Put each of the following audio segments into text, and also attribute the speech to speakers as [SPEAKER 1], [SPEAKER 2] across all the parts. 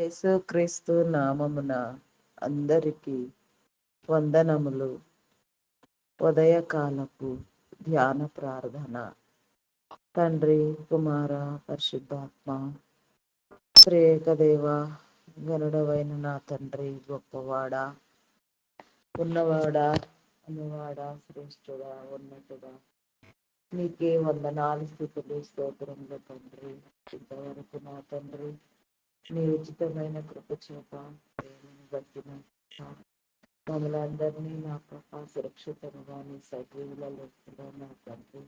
[SPEAKER 1] యేసుక్రీస్తు నామమున అందరికీ వందనములు. ఉదయకాలపు ధ్యాన ప్రార్థన. తండ్రి, కుమార, పరిశుద్ధాత్మ, త్రియేక దేవ, గరుడవైన నా తండ్రి, గొప్పవాడా, ఉన్నవాడా, అనువాడా, శ్రేష్ఠుడా, ఉన్నతుడా, నీకే వందనాలు, స్థుతులు, స్తోత్రములు తండ్రి. ఇంతవరకు నా తండ్రి నీ ఉచితమైన కృప చేత ప్రేమను బట్టిన మమ్మల్ని అందరినీ నా కృప సురక్షితంగా నీ సజీవులలో నా తండ్రి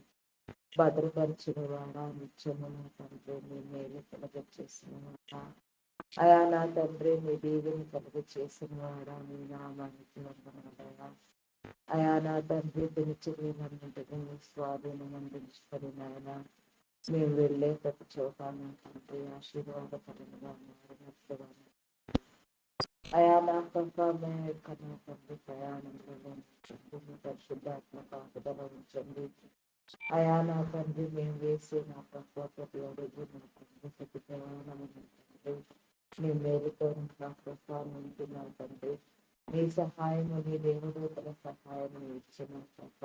[SPEAKER 1] భద్రపరిచిన వాడా, నిత్యము నా తండ్రి నీ మేలు కలుగ చేసిన వాడా, అయా నా తండ్రి నీ దీవెని కలుగ చేసిన వాడా, నీ నామానికి వందనాలయ్యా. అయా నా తండ్రి దినచర్యలన్నింటినీ స్వాధీనం అందించుకొని నాయన మేము వెళ్ళే ప్రతి చోట నా తండ్రి ఆశీర్వాదకరంగా మారినట్లుగా అయా నా తండ్రి యొక్క నా తండ్రి ప్రయాణంలో పరిశుద్ధాత్మ కాపుదల ఉంచండి. అయా నా తండ్రి మేము వేసే నా ప్రతి అడుగు నా తండ్రి ప్రతి ప్రయాణం నీ మేలుతో నా ప్రసారం నా తండ్రి నీ సహాయము నీ దేవదూతల సహాయము ఇచ్చిన తప్ప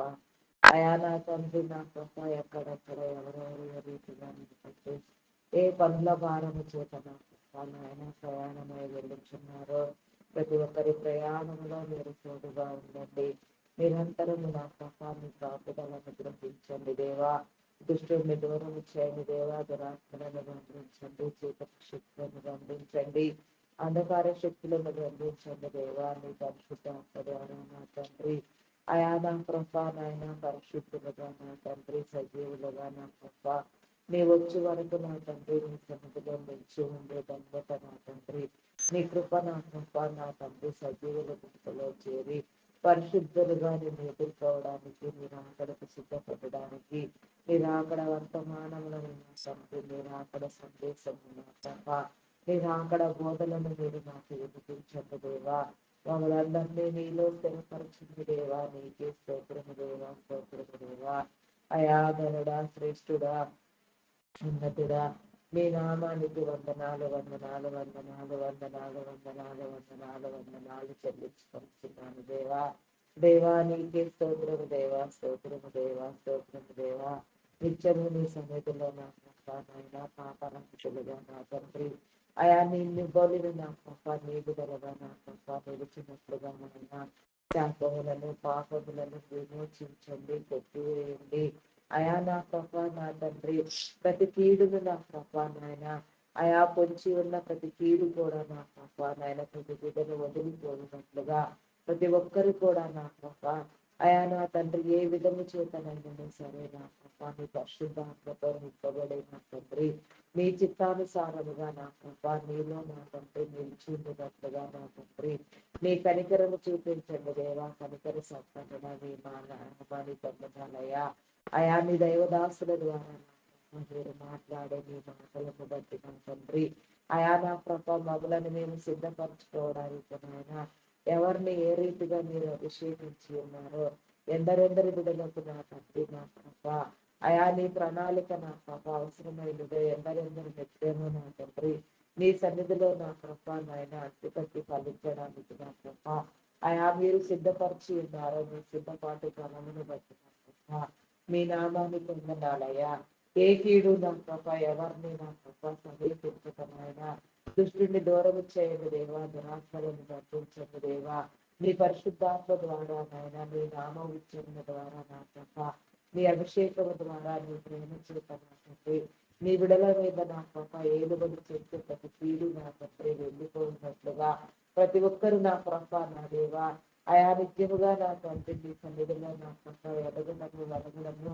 [SPEAKER 1] అయా నా తండ్రి నా తప్ప ఎక్కడెక్కడ ఎవరెవరు రీతిగా తండ్రి ఏ పనుల భారము చేత నా తప్ప నాయన ప్రయాణమై వెళ్ళుచున్నారో ప్రతి ఒక్కరి ప్రయాణంలో మీరు తోడుగా ఉండండి. నిరంతరం నా తప్పాన్ని కాపుదలను గ్రహించండి దేవా. దుష్టుని దూరం చేయండి దేవా. దురాత్మలను బంధించండి, చీకటి శక్తులను బంధించండి, అంధకార శక్తులను బంధించండి దేవా. నీ పరిశుద్ధాత్మ ద్వారా నా తండ్రి అయా నా ప్రభా నాయన పరిశుద్ధులుగా నా తండ్రి సజీవులుగా నా ప్రభా నీ వచ్చి వరకు నా తండ్రి నీ సన్నిధిలో నిలిచి ఉండే ధన్యత నా తండ్రి నీ కృప నా కృప నా తండ్రి సజీవుల గుంపులో చేరి పరిశుద్ధులుగా నేను ఎదుర్కోవడానికి మీరు అక్కడకు సిద్ధపడడానికి మీరు అక్కడ వర్తమానములను నా తండ్రి మీరు అక్కడ సందేశం నా తప్ప మీరు అక్కడ బోధలను మీరు నాకు వినిపించండి దేవా. మమ్మల్ందరినీ నీలో స్థిరపరచుంది దేవా. నీకే స్తోత్రము దేవా, స్తోత్రము దేవా. అయా ధనుడా, శ్రేష్ఠుడా, ఉన్నతుడా, మీ నామానికి వందనాలు వందనాలు వందనాలు వందనాలు వందనాలు వందనాలు వందనాలు చెల్లించుకుంటున్నాను దేవా. దేవా నీకే స్తోత్రము దేవా, స్తోత్రము దేవా, స్తోత్రము దేవా. నిత్యము నీ సన్నిధిలో నా నాయన పాపరంతులుగా నా తండ్రి అయా నిన్ను బలులు నా పప్ప నీగుదలగా నా పప్ప నిలిచినట్లుగా నాయన శాపములను పాపములను విమోచించండి, కొట్టివేయండి. అయా నా పప్ప నా తండ్రి ప్రతి కీడును నా పప్ప నాయన అయా పొంచి ఉన్న ప్రతి కీడు కూడా నా పప్ప నాయన ప్రతి బిడ్డను వదిలిపోయినట్లుగా ప్రతి ఒక్కరు కూడా నా పప్ప అయా నా తండ్రి ఏ విధము చేతనైనా సరే నా పప్ప నీ పరిశుద్ధాత్మతో నింపబడే నా తండ్రి నీ చిత్తానుసారముగా నా పప్ప నీలో నా తండ్రి నిలిచినట్లుగా నా తండ్రి నీ కనికరము చూపించండి దేవా. కనికర సంపన్న నీ మా నామాన్ని పొందనాలయ్యా. అయా నీ దైవదాసుల ద్వారా మీరు మాట్లాడే మీ మాటలను బట్టి నా తండ్రి అయా నా ప్రభ మగులను మేము సిద్ధపరచుకోవడానికి నాయన ఎవరిని ఏ రీతిగా మీరు అభిషేకించి ఉన్నారో ఎందరెందరి బిడ్డలకు నా తండ్రి నా ప్రభ అయా నీ ప్రణాళిక నా ప్రభ అవసరమైనదే ఎందరెందరి వ్యక్తేమో నా తండ్రి నీ సన్నిధిలో నా ప్రభ నాయన అడ్డుకట్టి ఫలించడానికి నా ప్రభ అయా మీరు సిద్ధపరిచి ఉన్నారో మీ సిద్ధపాటు క్రమమును బట్టి నా ప్రభ మీ నామాన్ని పొందనాలయ్యా. ఏ కీడు నా ప్రభ ఎవరిని నా ప్రభ సమీపించటమైనా దృష్టిని దూరం చేయండి దేవా. దురాత్మలను బంధించండి దేవా. నీ పరిశుద్ధాత్మ ద్వారా నాయన నీ నామ ఉచ్చరణ ద్వారా నా ప్రభ నీ అభిషేకం ద్వారా నీ ప్రేమ చేతండి నీ విడల మీద నా ప్రభ ఏలుబడి చేస్తూ ప్రతి కీడు నా తండ్రి వెళ్ళిపోయినట్లుగా ప్రతి ఒక్కరు నా ప్రభ నా దేవా అయా నిత్యముగా నా తండ్రి నీ సన్నిధిలో నా ప్రభ ఎదగడము వదగడము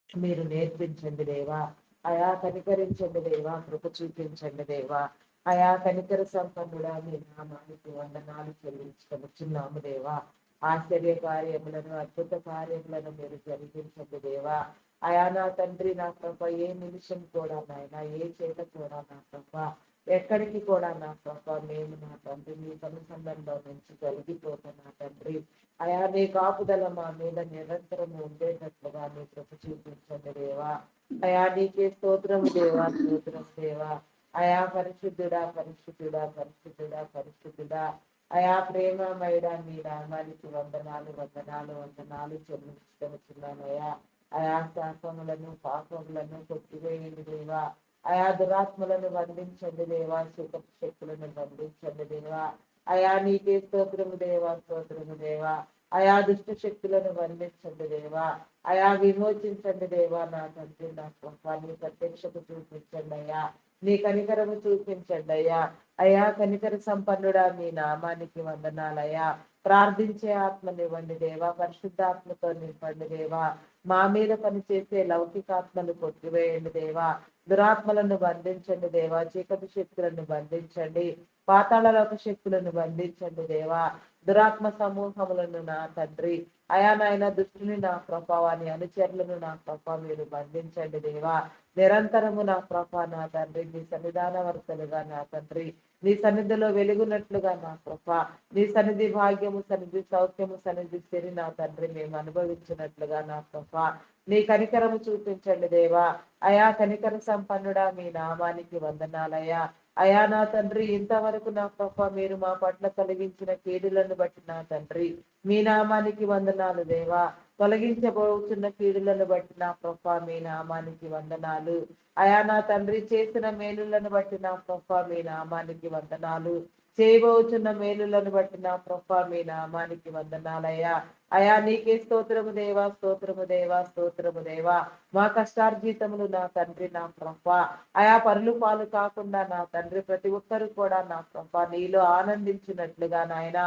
[SPEAKER 1] మీరు నేర్పించండి దేవా. అయా కనికరించండి దేవా. కృప చూపించండి దేవా. అయా కనికర సంపన్నుడా మీ నామానికి వందనాలు చెల్లించుకొనుచున్నాము దేవా. ఆశ్చర్య కార్యములను అద్భుత కార్యములను మీరు జరిగించండి దేవా. అయా నా తండ్రి నా ప్రభ ఏ నిమిషం కూడా నాయన ఏ చేత కూడా నా ప్రభ ఎక్కడికి కూడా నా ప్రభ మేము నా తండ్రి మీ కనుసంధంలో నుంచి కలిగిపోతాం నా తండ్రి అయా నీ కాపుదల మా మీద నిరంతరం ఉండేటట్లుగా నీ కృప చూపించండి దేవా. అయా నీకే స్తోత్రము దేవా, స్తోత్రం దేవా. అయా పరిశుద్ధుడా పరిశుద్ధుడా పరిశుద్ధుడా పరిశుద్ధుడా, అయా ప్రేమమయుడా మీ నామానికి వందనాలు వందనాలు వందనాలు చెల్లించుకొనుచున్నానయ్యా. అయా శాపములను పాపములను కొట్టివేయండి దేవా. అయా దురాత్మలను బంధించండి దేవా, చీకటి శక్తులను బంధించండి దేవా. అయా నీకే స్తోత్రము దేవా, స్తోత్రము దేవా. అయా దుష్ట శక్తులను బంధించండి దేవా. అయా విమోచించండి దేవా. నా తండ్రి నా ప్రభా నీ ప్రత్యక్షత చూపించండి అయ్యా, నీ కనికరము చూపించండి అయ్యా. అయా కనికర సంపన్నుడా మీ నామానికి వందనాలయ్యా. ప్రార్థించే ఆత్మనివ్వండి దేవా, పరిశుద్ధాత్మతో నింపండి దేవా. మా మీద పనిచేసే లౌకికాత్మను కొట్టివేయండి దేవా. దురాత్మలను బంధించండి దేవా, చీకటి శక్తులను బంధించండి, పాతాళలోక శక్తులను బంధించండి దేవా. దురాత్మ సమూహములను నా తండ్రి, అయా నాయన దుష్టుని నా ప్రభావాన్ని అనుచరులను నా ప్రభావ మీరు బంధించండి దేవా. నిరంతరము నా ప్రభా నా తండ్రి నీ సన్నిధానవర్తలుగా నా తండ్రి, నీ సన్నిధిలో వెలుగునట్లుగా నా ప్రభా, నీ సన్నిధి భాగ్యము సన్నిధి సౌఖ్యము సన్నిధి సిరి నా తండ్రి మేము అనుభవించినట్లుగా నా ప్రభా నీ కనికరము చూపించండి దేవా. అయా కనికర సంపన్నుడా మీ నామానికి వందనాలయ్యా. అయా నా తండ్రి ఇంతవరకు నా ప్రభా మీరు మా పట్ల కలిగించిన కీడులను బట్టి నా తండ్రి మీ నామానికి వందనాలు దేవా. తొలగించబోతున్న కీడులను బట్టి నా ప్రభా మీ నామానికి వందనాలు. అయా నా తండ్రి చేసిన మేలులను బట్టి నా ప్రభా మీ నామానికి వందనాలు. చేయబోతున్న మేలులను బట్టి నా ప్రభా మీ నామానికి వందనాలయ్యా. అయా నీకే స్తోత్రము దేవా, స్తోత్రము దేవా, స్తోత్రము దేవా. మా కష్టార్జితములు నా తండ్రి నా ప్రభా అయా పరులు పాలు కాకుండా నా తండ్రి ప్రతి ఒక్కరు కూడా నా ప్రభా నీలో ఆనందించినట్లుగా నాయన,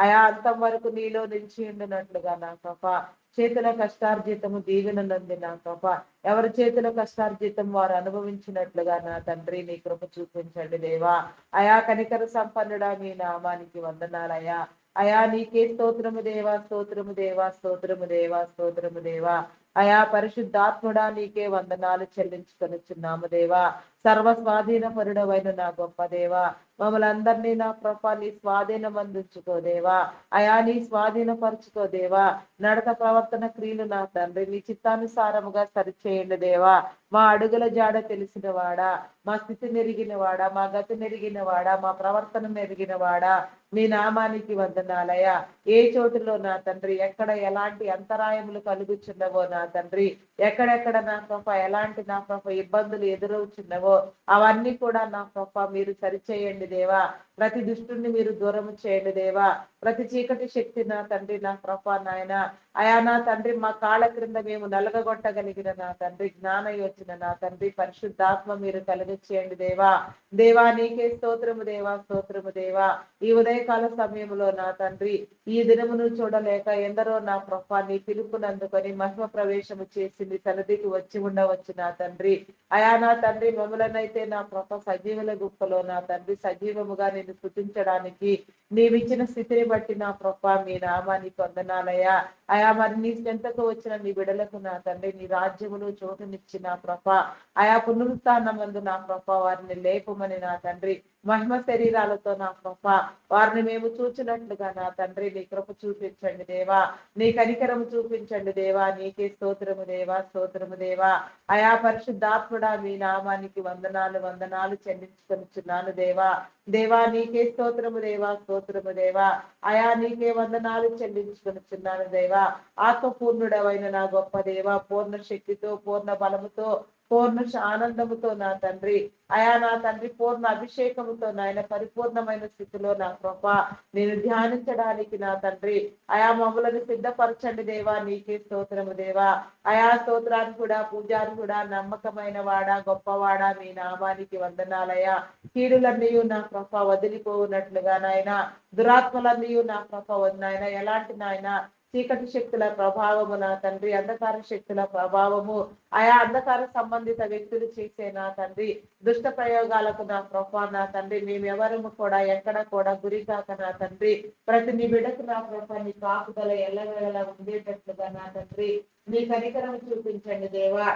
[SPEAKER 1] అయా అంతం వరకు నీలో నిలిచి ఉండినట్లుగా నా ప్రభా చేతుల కష్టార్జితము దీవెన నంది నా ప్రభా ఎవరి చేతుల కష్టార్జితం వారు అనుభవించినట్లుగా నా తండ్రి నీ కృప చూపించండి దేవా. అయా కనికర సంపన్నుడా మీ నామానికి వందనాలయ్యా. అయా నీకే స్తోత్రము దేవా, స్తోత్రము దేవా, స్తోత్రము దేవా, స్తోత్రము దేవా. అయా పరిశుద్ధాత్ముడా నీకే వందనాలు చెల్లించుకొనిచున్నాము దేవా. సర్వ స్వాధీన పరుడవైన నా గొప్ప దేవా, మమ్మల్ని అందరినీ నా ప్రభా నీ స్వాధీనం అందించుకోదేవా. అయా నీ స్వాధీన పరుచుకోదేవా. నడత ప్రవర్తన క్రియలు నా తండ్రి నీ చిత్తానుసారముగా సరిచేయండి దేవా. మా అడుగుల జాడ తెలిసిన వాడా, మా స్థితి నెరిగిన వాడా, మా గతి నెరిగిన వాడా, మా ప్రవర్తన నెరిగిన వాడా మీ నామానికి వందనాలయ్యా. ఏ చోటులో నా తండ్రి ఎక్కడ ఎలాంటి అంతరాయములు కలుగుచున్నవో నా తండ్రి, ఎక్కడెక్కడ నా ప్రభ ఎలాంటి నా ప్రభ ఇబ్బందులు ఎదురవుచున్నవో అవన్నీ కూడా నా ప్రభ మీరు సరిచేయండి దేవా. ప్రతి దుష్టుని మీరు దూరం చేయండి దేవా. ప్రతి చీకటి శక్తి నా తండ్రి నా ప్రభ నాయన, అయా నా తండ్రి మా కాళ్ళ క్రింద మేము నలగగొట్టగలిగిన నా తండ్రి జ్ఞాన యోచన నా తండ్రి పరిశుద్ధాత్మ మీరు కలుగచేయండి దేవా. దేవా నీకే స్తోత్రము దేవా, స్తోత్రము దేవా. ఈ ఉదయకాల సమయంలో నా తండ్రి ఈ దినమును చూడలేక ఎందరో నా ప్రభా నీ పిలుపునందుకొని మహిమ ప్రవేశము చేసి నీ సన్నిధికి వచ్చి ఉండవచ్చు నా తండ్రి. అయా నా తండ్రి మమ్మలనైతే నా ప్రభ సజీవుల గుప్పలో నా తండ్రి సజీవముగా నిన్ను స్తుతించడానికి నీవిచ్చిన స్థితిని బట్టి నా ప్రభా మీ నామానికి వందనాలయ్యా. అయా మరి నీ చెంతకు వచ్చిన నీ బిడలకు నా తండ్రి నీ రాజ్యమును చోటునిచ్చిన ప్రభా అయా పునరుత్థానమందు నా ప్రభా వారిని లేపమని నా తండ్రి మహిమ శరీరాలతో నా ప్రభా వారిని మేము చూచినట్లుగా నా తండ్రి నీ కృప చూపించండి దేవా. నీ కనికరము చూపించండి దేవా. నీకే స్తోత్రము దేవా, స్తోత్రము దేవా. అయా పరిశుద్ధాత్ముడా మీ నామానికి వందనాలు వందనాలు చెల్లించుకొనిచున్నాను దేవా. దేవా నీకే స్తోత్రము దేవా, స్తోత్రము దేవా. అయా నీకే వందనాలు చెల్లించుకొనిచున్నాను దేవా. ఆత్మపూర్ణుడవైన నా గొప్ప దేవా, పూర్ణ శక్తితో పూర్ణ బలముతో పూర్ణ ఆనందముతో నా తండ్రి, అయా నా తండ్రి పూర్ణ అభిషేకముతో నాయన పరిపూర్ణమైన స్థితిలో నా ప్రభా నేను ధ్యానించడానికి నా తండ్రి అయా మమ్మలను సిద్ధపరచండి దేవా. నీకే స్తోత్రము దేవా. అయా స్తోత్రాన్ని కూడా పూజారి కూడా నమ్మకమైన వాడా గొప్పవాడా మీ నామానికి వందనాలయ్యా. కీడులన్నీ నా ప్రభా వదిలిపోవునట్లుగా నాయన, దురాత్మలన్నీ నా ప్రభా నాయన ఎలాంటి నాయన చీకటి శక్తుల ప్రభావము నా తండ్రి అంధకార శక్తుల ప్రభావము ఆయా అంధకార సంబంధిత వ్యక్తులు చేసే నా తండ్రి దుష్ట ప్రయోగాలకు నా ప్రభా నా తండ్రి మేమెవరము కూడా ఎక్కడ కూడా గురి కాక నా తండ్రి ప్రతి నీ బిడ్డకు నా ప్రభా నీ కాపుదల ఎల్లవేళలా ఉండేటట్లుగా నా తండ్రి నీ కనికరం చూపించండి దేవా.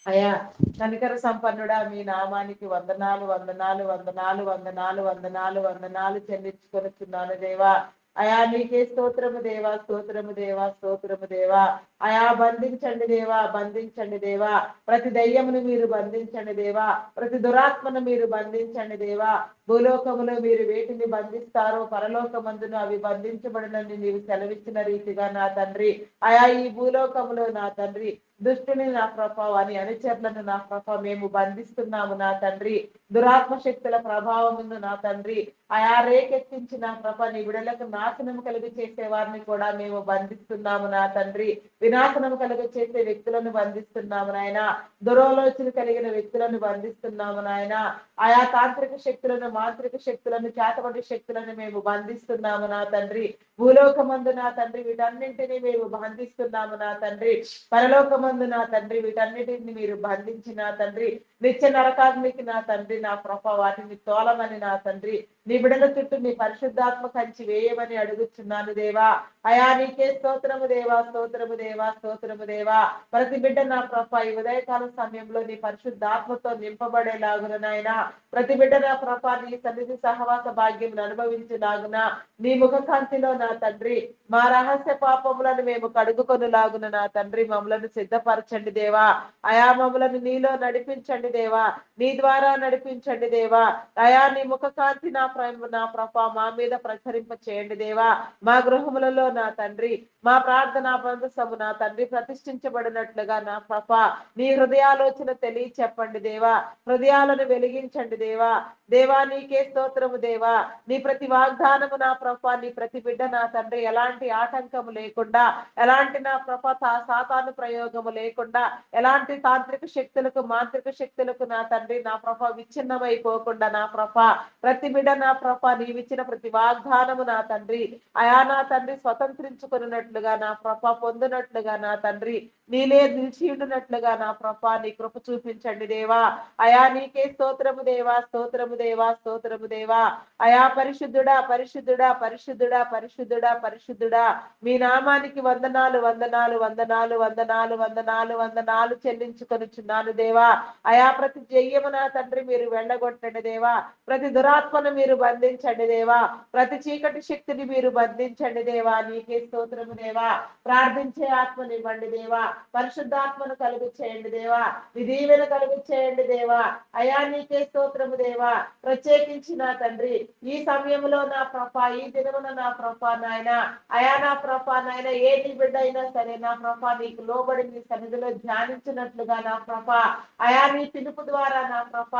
[SPEAKER 1] అయా కనికర సంపన్నుడా మీ నామానికి వందనాలు వందనాలు వందనాలు వందనాలు వందనాలు వందనాలు చెల్లించుకొనిచున్నాను దేవా. అయా నీకే స్తోత్రము దేవా, స్తోత్రము దేవా, స్తోత్రము దేవా. అయా బంధించండి దేవా, బంధించండి దేవా. ప్రతి దయ్యమును మీరు బంధించండి దేవా, ప్రతి దురాత్మను మీరు బంధించండి దేవా. భూలోకములో మీరు వేటిని బంధిస్తారో పరలోకమందును అవి బంధించబడినని నీవు సెలవిచ్చిన రీతిగా నా తండ్రి, అయా ఈ భూలోకములో నా తండ్రి దుష్టుని నా ప్రభావాన్ని అనుచరులను నా ప్రభావ మేము బంధిస్తున్నాము నా తండ్రి. దురాత్మ శక్తుల ప్రభావమును నా తండ్రి అయా రేకెత్తించి నా ప్రభ నీ విడలకు నాశనం కలుగు చేసే వారిని కూడా మేము బంధిస్తున్నాము నా తండ్రి. వినాశనం కలుగు చేసే వ్యక్తులను బంధిస్తున్నాము నాయన. దురాలోచన కలిగిన వ్యక్తులను బంధిస్తున్నాము నాయన. ఆయా తాంత్రిక శక్తులను, మాంత్రిక శక్తులను, చేతబడి శక్తులను మేము బంధిస్తున్నాము నా తండ్రి. భూలోకమందు నా తండ్రి వీటన్నింటినీ మేము బంధిస్తున్నాము నా తండ్రి. పరలోకమందు నా తండ్రి వీటన్నిటిని మీరు బంధించి నా తండ్రి నిత్య నరకాగ్నికి నా తండ్రి నా ప్రభ వాటిని తోలమని నా తండ్రి నీ బిడల చుట్టూ నీ పరిశుద్ధాత్మ కంచి వేయమని అడుగుచున్నాను దేవా. అయా నీకే స్తోత్రము దేవా, స్తోత్రము దేవా, స్తోత్రము దేవా. ప్రతి బిడ్డ నా ప్రభ ఈ ఉదయకాల సమయంలో నీ పరిశుద్ధాత్మతో నింపబడేలాగున నాయన. ప్రతి బిడ్డ నా ప్రభ నీ సన్నిధి సహవాస భాగ్యం అనుభవించులాగున నీ ముఖకాంతిలో నా తండ్రి మా రహస్య పాపములను మేము కడుగుకొనులాగున నా తండ్రి మమ్మలను సిద్ధపరచండి దేవా. అయా మమ్మలను నీలో నడిపించండి దేవా, నీ ద్వారా నడిపించండి దేవా. అయా నీ ముఖకాంతి నా ప్రభ మా మీద ప్రసరింప చేయండి దేవా. మా గృహములలో నా తండ్రి మా ప్రార్థనా బంధసము నా తండ్రి ప్రతిష్ఠించబడినట్లుగా నా ప్రభ నీ హృదయాలోచన తెలియ చెప్పండి దేవా. హృదయాలను వెలిగించండి దేవా. దేవా నీకే స్తోత్రము దేవా. నీ ప్రతి వాగ్దానము నా ప్రభ నీ ప్రతి బిడ్డ నా తండ్రి ఎలాంటి ఆటంకము లేకుండా, ఎలాంటి నా ప్రభ సాతాను ప్రయోగము లేకుండా, ఎలాంటి తాంత్రిక శక్తులకు, మాంత్రిక శక్తులకు నా తండ్రి నా ప్రభ విచ్ఛిన్నమైపోకుండా నా ప్రభ ప్రతి బిడ్డ నా ప్రభ నీవిచ్చిన ప్రతి వాగ్దానము నా తండ్రి అయా నా తండ్రి స్వతంత్రించుకున్నట్లుగా నా ప్రభ పొందినట్లుగా నా తండ్రి నీలే నిలిచి ఉండినట్లుగా నా ప్రభ నీ కృప చూపించండి దేవా. అయా నీకే స్తోత్రము దేవా, స్తోత్రము దేవా, స్తోత్రము దేవా. అయా పరిశుద్ధుడా, పరిశుద్ధుడా, పరిశుద్ధుడా, పరిశుద్ధుడా, పరిశుద్ధుడా. మీ నామానికి వందనాలు, వందనాలు, వందనాలు, వందనాలు, వందనాలు, వందనాలు చెల్లించుకొనుచున్నాను దేవా. అయా ప్రతి జయ్యము నా తండ్రి మీరు వెళ్ళగొట్టండి దేవా. ప్రతి దురాత్మను మీరు బంధించండి దేవా. ప్రతి చీకటి శక్తిని మీరు బంధించండి దేవా. నీకే స్తోత్రము దేవా. ప్రార్థించే ఆత్మనివ్వండి దేవా. పరిశుద్ధాత్మను కలుగు చేయండి దేవా. విధీవెన కలుగు చేయండి దేవా. అయా నీకే స్తోత్రము దేవా. ప్రత్యేకించి నా తండ్రి ఈ సమయంలో నా ప్రభ ఈ దినమున నా ప్రభ నాయన అయా నా ప్రభ నాయన ఏ నీ బిడ్డ అయినా సరే నా ప్రభ నీకు లోబడి నీ సన్నిధిలో ధ్యానించినట్లుగా నా ప్రభ అయా నీ పిలుపు ద్వారా నా ప్రభ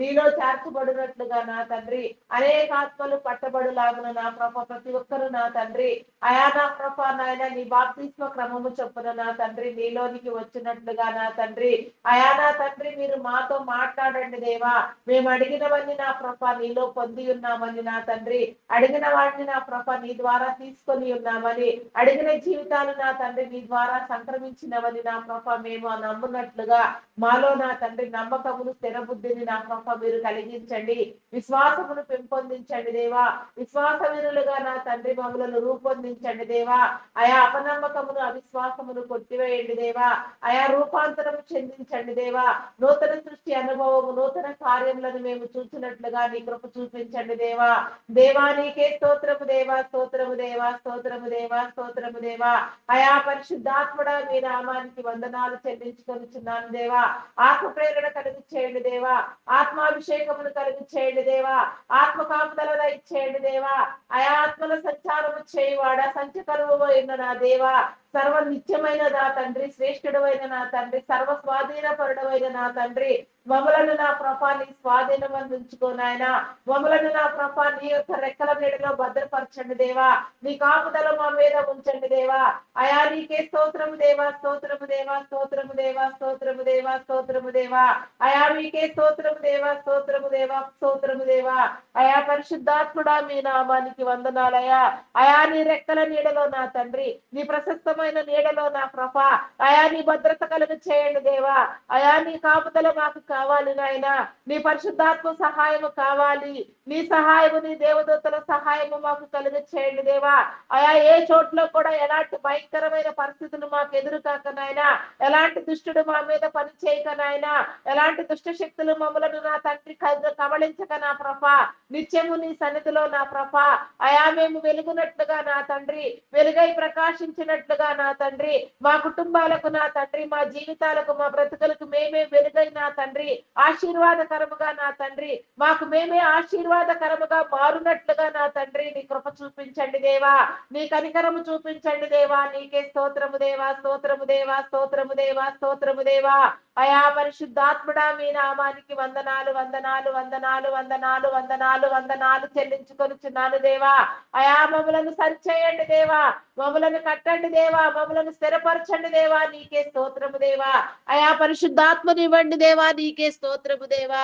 [SPEAKER 1] నీలో చేర్చబడినట్లుగా నా తండ్రి అనేక ఆత్మలు పట్టబడులాగున నా ప్రభ ప్రతి ఒక్కరు నా తండ్రి అయా నా ప్రభ నాయన నీ బాప్తిస్మ క్రమము చొప్పున నా తండ్రి నీలోనికి వచ్చినట్లుగా నా తండ్రి అయా నా తండ్రి మీరు మాతో మాట్లాడండి దేవా. మేము అడిగినవన్నీ నా ప్రభ నీలో పొంది ఉన్నామని నా తండ్రి అడిగిన వాటిని నా ప్రభ నీ ద్వారా తీసుకొని ఉన్నామని, అడిగిన జీవితాలు నా తండ్రి నీ ద్వారా సంక్రమించినవని నా ప్రభ మేము నమ్మునట్లుగా మాలో నా తండ్రి నమ్మకమును, స్థిర బుద్ధిని నా ప్రభ మీరు కలిగించండి. విశ్వాసమును పెంపొందించండి దేవా. విశ్వాసవీరులుగా నా తండ్రి మమ్మలను రూపొందించండి దేవా. అయా అపనమ్మకమును, అవిశ్వాసమును కొట్టివేయండి దేవా. అయా రూపాంతరము చెందించండి దేవా. నూతన సృష్టి అనుభవము, నూతన కార్యములను మేము చూసినట్లుగా నీ కృప చూపించండి దేవా. దేవా నీకే స్తోత్రము దేవా, స్తోత్రము దేవా, స్తోత్రము దేవా, స్తోత్రము దేవా. అయా పరిశుద్ధాత్ముడా మీ నామానికి వందనాలు చెల్లించుకొనిచున్నాను దేవా. ఆత్మ ప్రేరణ కలిగి చేయండి దేవా. ఆత్మాభిషేకమును కలిగి చేయండి దేవా. ఆత్మ కాపుదల ఇచ్చేయండి దేవా. అయా ఆత్మల సంచారము చేయువాడా, సంచకరువు అయిన నా దేవా, సర్వ నిత్యమైన నా తండ్రి, శ్రేష్ఠుడమైన నా తండ్రి, సర్వ స్వాధీనపరుడమైన నా తండ్రి మమ్మలను నా ప్రభ నీ స్వాధీనం అందించుకోనాయన. మమ్మలను నా ప్రభ నీ యొక్క రెక్కల నీడలో భద్రపరచండి దేవా. నీ కాపుదల మా మీద ఉంచండి దేవా. అయా నీకే స్తోత్రము దేవా, స్తోత్రము దేవా, స్తోత్రము దేవా, స్తోత్రము దేవా, స్తోత్రము దేవా. అయా మీకే స్తోత్రము దేవా, స్తోత్రము దేవా, స్తోత్రము దేవా. అయా పరిశుద్ధాత్ముడా మీ నామానికి వందనాలయా. అయా నీ రెక్కల నీడలో నా తండ్రి నీ ప్రశస్తమైన ఉన్నతమైన నీడలో నా ప్రభా అయా నీ భద్రత కలుగు చేయండి దేవా. అయా నీ కాపుదల మాకు కావాలి నాయన. నీ పరిశుద్ధాత్మ సహాయము కావాలి. నీ సహాయము నీ దేవదూతల సహాయము మాకు కలుగు చేయండి దేవా. అయా ఏ చోట్ల కూడా ఎలాంటి భయంకరమైన పరిస్థితులు మాకు ఎదురు కాక నాయన, ఎలాంటి దుష్టుడు మా మీద పని చేయక నాయన, ఎలాంటి దుష్ట శక్తులు మమ్మలను నా తండ్రి కబళించక నా ప్రభా నిత్యము నీ సన్నిధిలో నా ప్రభా అయా మేము వెలుగునట్లుగా నా తండ్రి, వెలుగై ప్రకాశించినట్లుగా నా తండ్రి, మా కుటుంబాలకు నా తండ్రి, మా జీవితాలకు మా బ్రతుకులకు మేమే వెలుగై నా తండ్రి, ఆశీర్వాదకరముగా నా తండ్రి, మాకు మేమే ఆశీర్వాదకరముగా మారునట్లుగా నా తండ్రి నీ కృప చూపించండి దేవా. నీ కనికరము చూపించండి దేవా. నీకే స్తోత్రము దేవా, స్తోత్రము దేవా, స్తోత్రము దేవా, స్తోత్రము దేవా. అయా పరిశుద్ధాత్ముడా మీ నామానికి వందనాలు వందనాలు వందనాలు వందనాలు వందనాలు వందనాలు చెల్లించుకొనిచున్నాను దేవా. అయా మమ్మలను సరిచేయండి దేవా, మమ్మలను కట్టండి దేవా, మమ్మలను స్థిరపరచండి దేవా. నీకే స్తోత్రము దేవా. అయా పరిశుద్ధాత్మనివ్వండి దేవా. నీకే స్తోత్రము దేవా.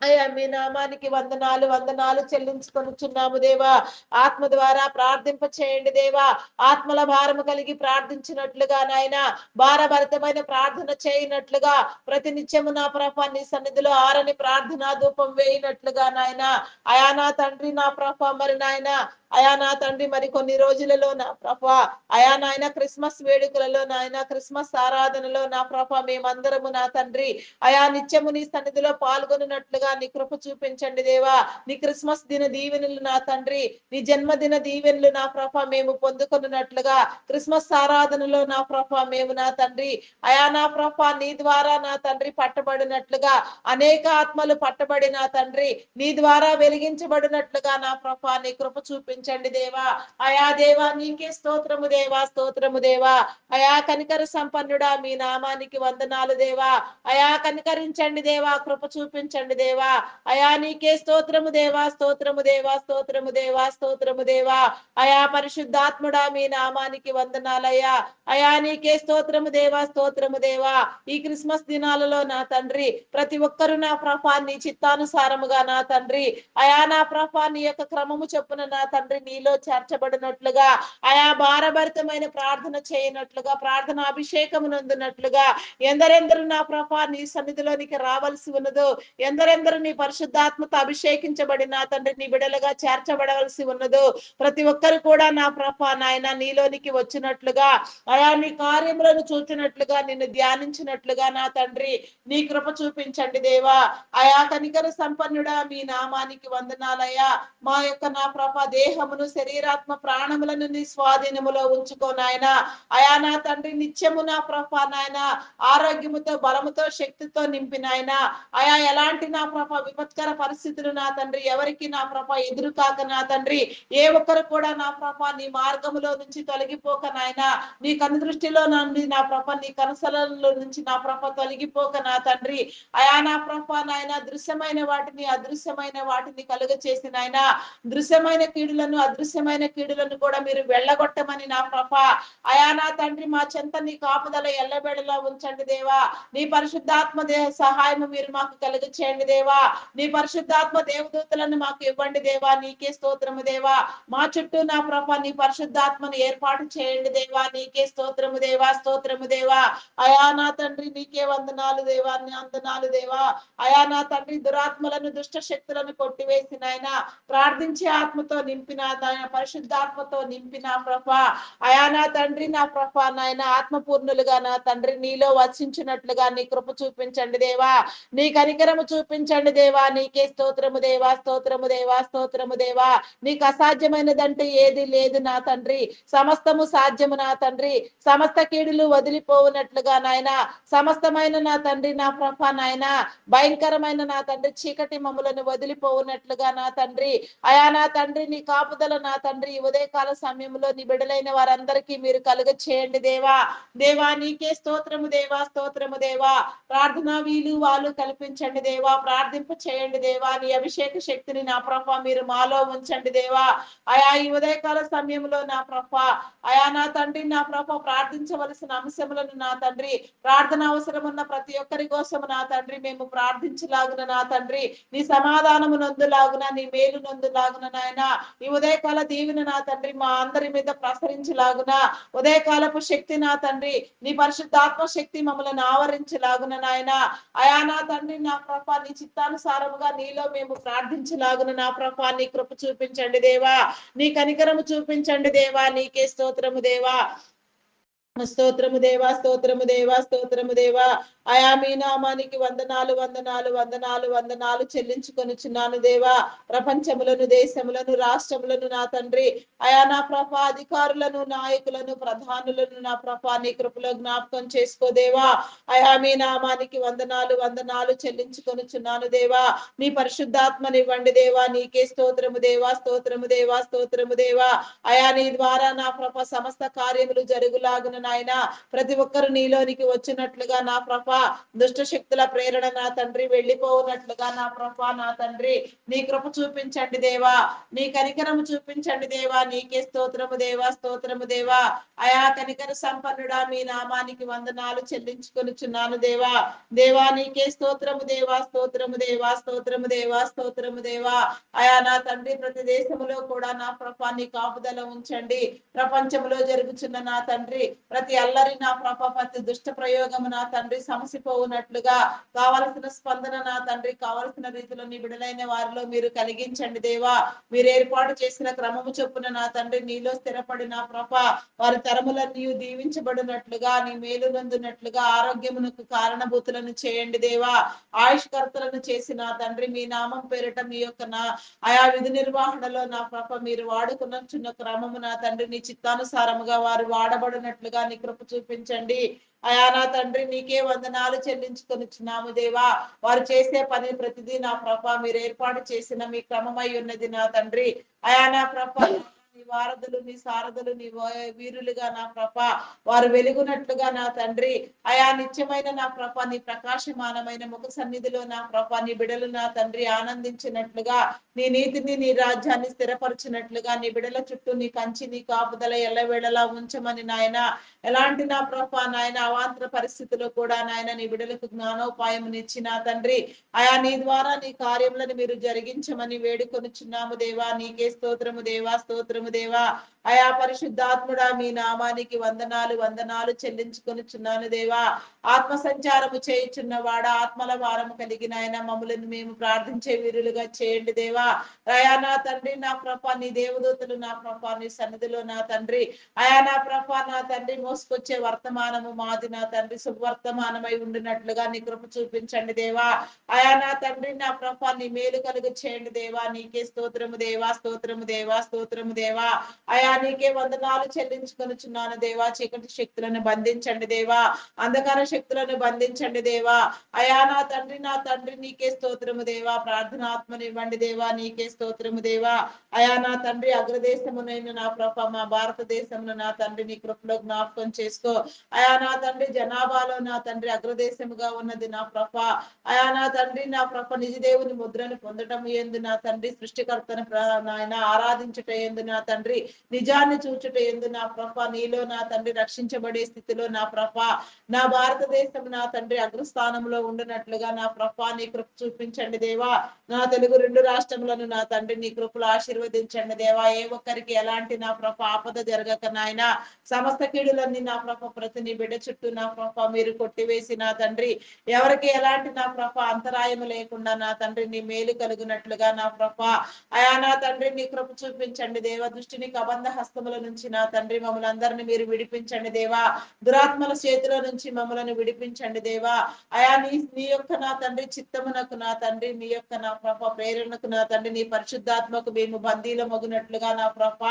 [SPEAKER 1] అయ్యా మీ నామానికి వందనాలు వందనాలు చెల్లించుకొనిచున్నాము దేవా. ఆత్మ ద్వారా ప్రార్థింప చేయండి దేవా. ఆత్మల భారము కలిగి ప్రార్థించినట్లుగా నాయన, భారభరితమైన ప్రార్థన చేయనట్లుగా, ప్రతి నిత్యము నా ప్రభా నీ సన్నిధిలో ఆరని ప్రార్థన ధూపం వేయినట్లుగా నాయన. అయా నా తండ్రి నా ప్రభా మరి నాయన, అయా నా తండ్రి మరి కొన్ని రోజులలో నా ప్రభా అయా నాయన క్రిస్మస్ వేడుకలలో నాయన, క్రిస్మస్ ఆరాధనలో నా ప్రభా మేమందరము నా తండ్రి అయా నిత్యము నీ సన్నిధిలో పాల్గొన్నట్లుగా నీ కృప చూపించండి దేవా. నీ క్రిస్మస్ దిన దీవెనలు నా తండ్రి, నీ జన్మదిన దీవెనలు నా ప్రభా మేము పొందుకున్నట్లుగా, క్రిస్మస్ ఆరాధనలో నా ప్రభా మేము నా తండ్రి అయా నా ప్రభా నీ ద్వారా నా తండ్రి పట్టబడినట్లుగా, అనేక ఆత్మలు పట్టబడి నా తండ్రి నీ ద్వారా వెలిగించబడినట్లుగా నా ప్రభా నీ కృప చూపించండి దేవా. అయా దేవా నీకే స్తోత్రము దేవా, స్తోత్రము దేవా. అయా కనికర సంపన్నుడా మీ నామానికి వందనాలు దేవా. అయా కనికరించండి దేవా, కృప చూపించండి దేవా. అయా నీకే స్తోత్రము దేవా, స్తోత్రము దేవా, స్తోత్రము దేవా, స్తోత్రము దేవా. అయా పరిశుద్ధాత్ముడా మీ నామానికి వందనాలయ్యా. అయా నీకే స్తోత్రము దేవా, స్తోత్రము దేవా. ఈ క్రిస్మస్ దినాలలో నా తండ్రి ప్రతి ఒక్కరు నా ప్రభా నీ చిత్తానుసారముగా నా తండ్రి అయా నా ప్రభా నీ యొక్క క్రమము చొప్పున నా తండ్రి నీలో చేర్చబడినట్లుగా, అయా భారభరితమైన ప్రార్థన చేయనట్లుగా, ప్రార్థన అభిషేకము నందునట్లుగా, ఎందరెందరు నా ప్రభా నీ సన్నిధిలోనికి రావాల్సి ఉన్నదో, ఎందరెందరు నీ పరిశుద్ధాత్మతో అభిషేకించబడి నా తండ్రి నీ బిడలుగా చేర్చబడవలసి ఉన్నదో, ప్రతి ఒక్కరు కూడా నా ప్రభా నాయన నీలోనికి వచ్చినట్లుగా, అయా నీ కార్యములను చూచినట్లుగా, నిన్ను ధ్యానించినట్లుగా నా తండ్రి నీ కృప చూపించండి దేవా. అయా కనికర సంపన్నుడా మీ నామానికి వందనాలయ్యా. మా యొక్క నా ప్రభా దేహమును శరీరాత్మ ప్రాణములను నీ స్వాధీనములో ఉంచుకోనాయన. అయా నా తండ్రి నిత్యము నా ప్రభా నాయన ఆరోగ్యముతో బలముతో శక్తితో నింపినాయన. అయా ఎలాంటి నా ప్రభా విపత్కర పరిస్థితులు నా తండ్రి ఎవరికి నా ప్రభా ఎదురు కాక నా తండ్రి, ఏ ఒక్కరు కూడా నా ప్రభా నీ మార్గములో నుంచి తొలగిపోక నాయన, నీ కనుదృష్టిలో నుండి నా ప్రభా నీ కనసలలో నుంచి నా ప్రభా తొలగిపోక నా తండ్రి అయా నా ప్రభా నాయన దృశ్యమైన వాటిని అదృశ్యమైన వాటిని కలుగ చేసిన ఆయన, దృశ్యమైన కీడులను అదృశ్యమైన కీడులను కూడా మీరు వెళ్ళగొట్టమని నా ప్రభా అయా నా తండ్రి మా చెంత నీ కాపుదల ఎల్లబెడలా ఉంచండి దేవా. నీ పరిశుద్ధాత్మ సహాయము మీరు మాకు కలుగ చేయండి దేవా. నీ పరిశుద్ధాత్మ దేవదూతలను మాకు ఇవ్వండి దేవా. నీకే స్తోత్రము దేవా. మా చుట్టూ నా ప్రభా నీ పరిశుద్ధాత్మను ఏర్పాటు చేయండి దేవా. నీకే స్తోత్రము దేవా, స్తోత్రము దేవా. అయా నా తండ్రి నీకే వందనాలు దేవా, వందనాలు దేవా. అయా నా తండ్రి దురాత్మలను దుష్ట శక్తులను కొట్టివేసిన ఆయన, ప్రార్థించే ఆత్మతో నింపిన పరిశుద్ధాత్మతో నింపిన ప్రభా అయా నా తండ్రి నా ప్రభా నాయన ఆత్మపూర్ణులుగా నా తండ్రి నీలో వసించినట్లుగా నీ కృప చూపించండి దేవా. నీ కనికరము చూపించండి దేవా. నీకే స్తోత్రము దేవా, స్తోత్రము దేవా, స్తోత్రము దేవా. నీకు అసాధ్యమైనదంటే ఏది లేదు నా తండ్రి, సమస్తము సాధ్యము నా తండ్రి. సమస్త కీడులు వదిలిపోవునట్లుగా నాయన, సమస్తమైన నా తండ్రి నా ప్రభా నాయన భయంకరమైన నా తండ్రి చీకటి మమ్ములను వదిలిపోవునట్లుగా నా తండ్రి అయా నా తండ్రి నీ కాపుదల నా తండ్రి ఉదయకాల సమయంలో నీ బిడ్డలైన వారందరికీ మీరు కలుగ చేయండి దేవా. దేవా నీకే స్తోత్రము దేవా, స్తోత్రము దేవా. ప్రార్థన వీలు వాళ్ళు కల్పించండి దేవా. ప్రార్థింప చేయండి దేవా. నీ అభిషేక శక్తిని నా ప్రభా మీరు మాలో ఉంచండి దేవా. అయా ఈ ఉదయకాల సమయంలో నా ప్రభా అయా నా తండ్రి నా ప్రభా ప్రార్థించవలసిన అంశములను నా తండ్రి, ప్రార్థన అవసరం ఉన్న ప్రతి ఒక్కరి కోసం నా తండ్రి మేము ప్రార్థించలాగున నా తండ్రి, నీ సమాధానము నందులాగున నీ మేలు నందులాగున నాయన ఈ ఉదయకాల దీవెన నా తండ్రి మా అందరి మీద ప్రసరించలాగున, ఉదయకాలపు శక్తి నా తండ్రి, నీ పరిశుద్ధాత్మ శక్తి మమ్మల్ని ఆవరించలాగున నాయన. అయా నా తండ్రి నా ప్రభ నీ చిత్తానుసారముగా నీలో మేము ప్రార్థించలాగున నా ప్రభ నీ కృప చూపించండి దేవా, నీ కనికరము చూపించండి దేవా, నీకే స్తోత్రము దేవా. స్తోత్రము దేవా, స్తోత్రము దేవా, స్తోత్రము దేవా. అయా మీ నామానికి వందనాలు వందనాలు వందనాలు వందనాలు చెల్లించుకొనుచున్నాను దేవా. ప్రపంచములను, దేశములను, రాష్ట్రములను నా తండ్రి, అయా నా ప్రభ అధికారులను, నాయకులను, ప్రధానులను నా ప్రభ నీ కృపలో జ్ఞాపకం చేసుకోదేవా. అయా మీ నామానికి వందనాలు వందనాలు చెల్లించుకొనుచున్నాను దేవా. నీ పరిశుద్ధాత్మనివ్వండి దేవా, నీకే స్తోత్రము దేవా, స్తోత్రము దేవా, స్తోత్రము దేవా. అయా నీ ద్వారా నా ప్రభ సమస్త కార్యములు జరుగులాగున నాయన. ప్రతి ఒక్కరు నీలోనికి వచ్చినట్లుగా నా ప్రభ దుష్ట శక్తుల ప్రేరణ నా తండ్రి వెళ్ళిపోవునట్లుగా నా ప్రభ నా తండ్రి నీ కృప చూపించండి దేవా, నీ కనికరము చూపించండి దేవా, నీకే స్తోత్రము దేవా, స్తోత్రము దేవా. అయా కనికర సంపన్నుడా మీ నామానికి వందనాలు చెల్లించుకొనుచున్నాను దేవా. దేవా నీకే స్తోత్రము దేవా, స్తోత్రము దేవా, స్తోత్రము దేవా, స్తోత్రము దేవా. అయా నా తండ్రి ప్రతి దేశములో కూడా నా ప్రభ నీ కాపుదల ఉంచండి. ప్రపంచంలో జరుగుచున్న నా తండ్రి ప్రతి అల్లరి నా ప్రభ ప్రతి దుష్ట ప్రయోగము నా తండ్రి సమసిపోవునట్లుగా కావలసిన స్పందన నా తండ్రి కావలసిన రీతిలో నీ బిడలైన వారిలో మీరు కలిగించండి దేవా. మీరు ఏర్పాటు చేసిన క్రమము చొప్పున నా తండ్రి నీలో స్థిరపడిన ప్రభ వారి తరములన్నీ దీవించబడినట్లుగా, నీ మేలు నందునట్లుగా ఆరోగ్యమునకు కారణభూతులను చేయండి దేవా. ఆయుష్కర్తలను చేసి నా తండ్రి మీ నామం పేరిట మీ యొక్క నా ఆయా విధి నిర్వహణలో నా ప్రభ మీరు వాడుకున్న చిన్న క్రమము నా తండ్రి నీ చిత్తానుసారముగా వారు వాడబడినట్లుగా నీ కృప చూపించండి. అయా నా తండ్రి నీకే వందనాలు చెల్లించుకొనిచున్నాము దేవా. వారు చేసే పని ప్రతిదీ నా ప్రభ మీరు ఏర్పాటు చేసిన మీ క్రమమై ఉన్నది నా తండ్రి. అయా నా ప్రభ నీ వారధులు, నీ సారథులు, నీ వీరులుగా నా ప్రభ వారు వెలుగునట్లుగా నా తండ్రి. అయా నిత్యమైన నా ప్రభ నీ ప్రకాశమానమైన ముఖ సన్నిధిలో నా ప్రభ నీ బిడలు నా తండ్రి ఆనందించినట్లుగా, నీ నీతిని నీ రాజ్యాన్ని స్థిరపరిచినట్లుగా నీ బిడల చుట్టూ నీ కంచి నీ కాపుదల ఎల్లవేళలా ఉంచమని నాయన. ఎలాంటి నా ప్రభ నాయన అవాంతర పరిస్థితుల్లో కూడా నాయన నీ బిడలకు జ్ఞానోపాయమునిచ్చి నా తండ్రి అయా నీ ద్వారా నీ కార్యములను మీరు జరిగించమని వేడుకొనుచున్నాము దేవా. నీకే స్తోత్రము దేవా, స్తోత్రము దేవా. అయా పరిశుద్ధాత్ముడా మీ నామానికి వందనాలు వందనాలు చెల్లించుకొనుచున్నాను దేవా. ఆత్మ సంచారము చేయుచున్న వాడ ఆత్మల భారము కలిగిన ఆయన మమ్మలను మేము ప్రార్థించే వీరులుగా చేయండి దేవా. అయా నా తండ్రి నా ప్రభ నీ దేవదూతలు నా ప్రభ నీ సన్నిధిలో నా తండ్రి అయా నా ప్రభ నా తండ్రి మోసుకొచ్చే వర్తమానము మాది నా తండ్రి శుభవర్తమానమై ఉండినట్లుగా నీ కృప చూపించండి దేవా. అయా నా తండ్రి నా ప్రభ నీ మేలు కలుగు చేయండి దేవా. నీకే స్తోత్రము దేవా, స్తోత్రము దేవా, స్తోత్రము దేవా. అయా నీకే వందనాలు చెల్లించుకొనుచున్నాను దేవా. చీకటి శక్తులను బంధించండి దేవా, అంధకార శక్తులను బంధించండి దేవా. అయా నా తండ్రి నీకే స్తోత్రము దేవా. ప్రార్థనాత్మనివ్వండి దేవా, నీకే స్తోత్రము దేవా. అయా నా తండ్రి అగ్రదేశమునైన నా ప్రభ మా భారతదేశంలో నా తండ్రి నీ కృపలో జ్ఞాపకం చేసుకో. అయా నా తండ్రి జనాభాలో నా తండ్రి అగ్రదేశముగా ఉన్నది నా ప్రభ. అయా నా తండ్రి నా ప్రభ నిజ దేవుని ముద్రను పొందటం ఎందు నా తండ్రి సృష్టికర్తను నాయన ఆరాధించుట ఎందు నా తండ్రి నిజాన్ని చూచుట ఎందు నా ప్రభ నీలో నా తండ్రి రక్షించబడే స్థితిలో నా ప్రభ నా భారతదేశం నా తండ్రి అగ్రస్థానంలో ఉండినట్లుగా నా ప్రభ నీ కృప చూపించండి దేవా. నా తెలుగు రెండు రాష్ట్రములను నా తండ్రి నీ కృపలు ఆశీర్వదించండి దేవా. ఏ ఒక్కరికి ఎలాంటి నా ప్రభ ఆపద జరగక నాయన సమస్త కీడులన్నీ నా ప్రభ ప్రతి నీ బిడ్డ చుట్టూ నా ప్రభ మీరు కొట్టివేసి నా తండ్రి ఎవరికి ఎలాంటి నా ప్రభ అంతరాయము లేకుండా నా తండ్రి నీ మేలు కలుగునట్లుగా నా ప్రభ అయా నా తండ్రి నీ కృప చూపించండి దేవా. దృష్టిని కబంధ హస్తముల నుంచి నా తండ్రి మమ్మల్ని అందరినీ మీరు విడిపించండి దేవా. దురాత్మల చేతిలో నుంచి మమ్మల్ని విడిపించండి దేవా. అయా నీ యొక్క నా తండ్రి చిత్తమునకు నా తండ్రి మీ యొక్క నా ప్రభ ప్రేరణకు నా తండ్రి నీ పరిశుద్ధాత్మకు మేము బందీల మగునట్లుగా నా ప్రభ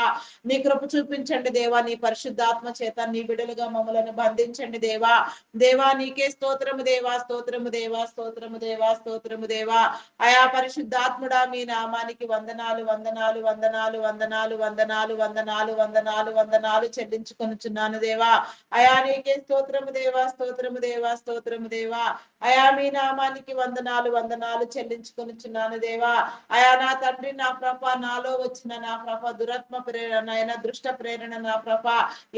[SPEAKER 1] నీ కృప చూపించండి దేవా. నీ పరిశుద్ధాత్మ చేత నీ బిడలుగా మమ్మల్ని బంధించండి దేవా. దేవా నీకే స్తోత్రము దేవా, స్తోత్రము దేవా, స్తోత్రము దేవా, స్తోత్రము దేవా. అయా పరిశుద్ధాత్ముడా మీ నామానికి వందనాలు వందనాలు వందనాలు వందనాలు వందనాలు వందనాలు వందనాలు వందనాలు చెల్లించుకొనుచున్నాను దేవా. అయా నీకే స్తోత్రము దేవా, స్తోత్రము దేవా, స్తోత్రము దేవా. అయా మీ నామానికి వందనాలు వందనాలు చెల్లించుకొనుచున్నాను దేవా. అయా నా తండ్రి, నా ప్రభ, నాలో వచ్చిన నా ప్రభ దురాత్మ ప్రేరణ అయినా దుష్ట ప్రేరణ నా ప్రభ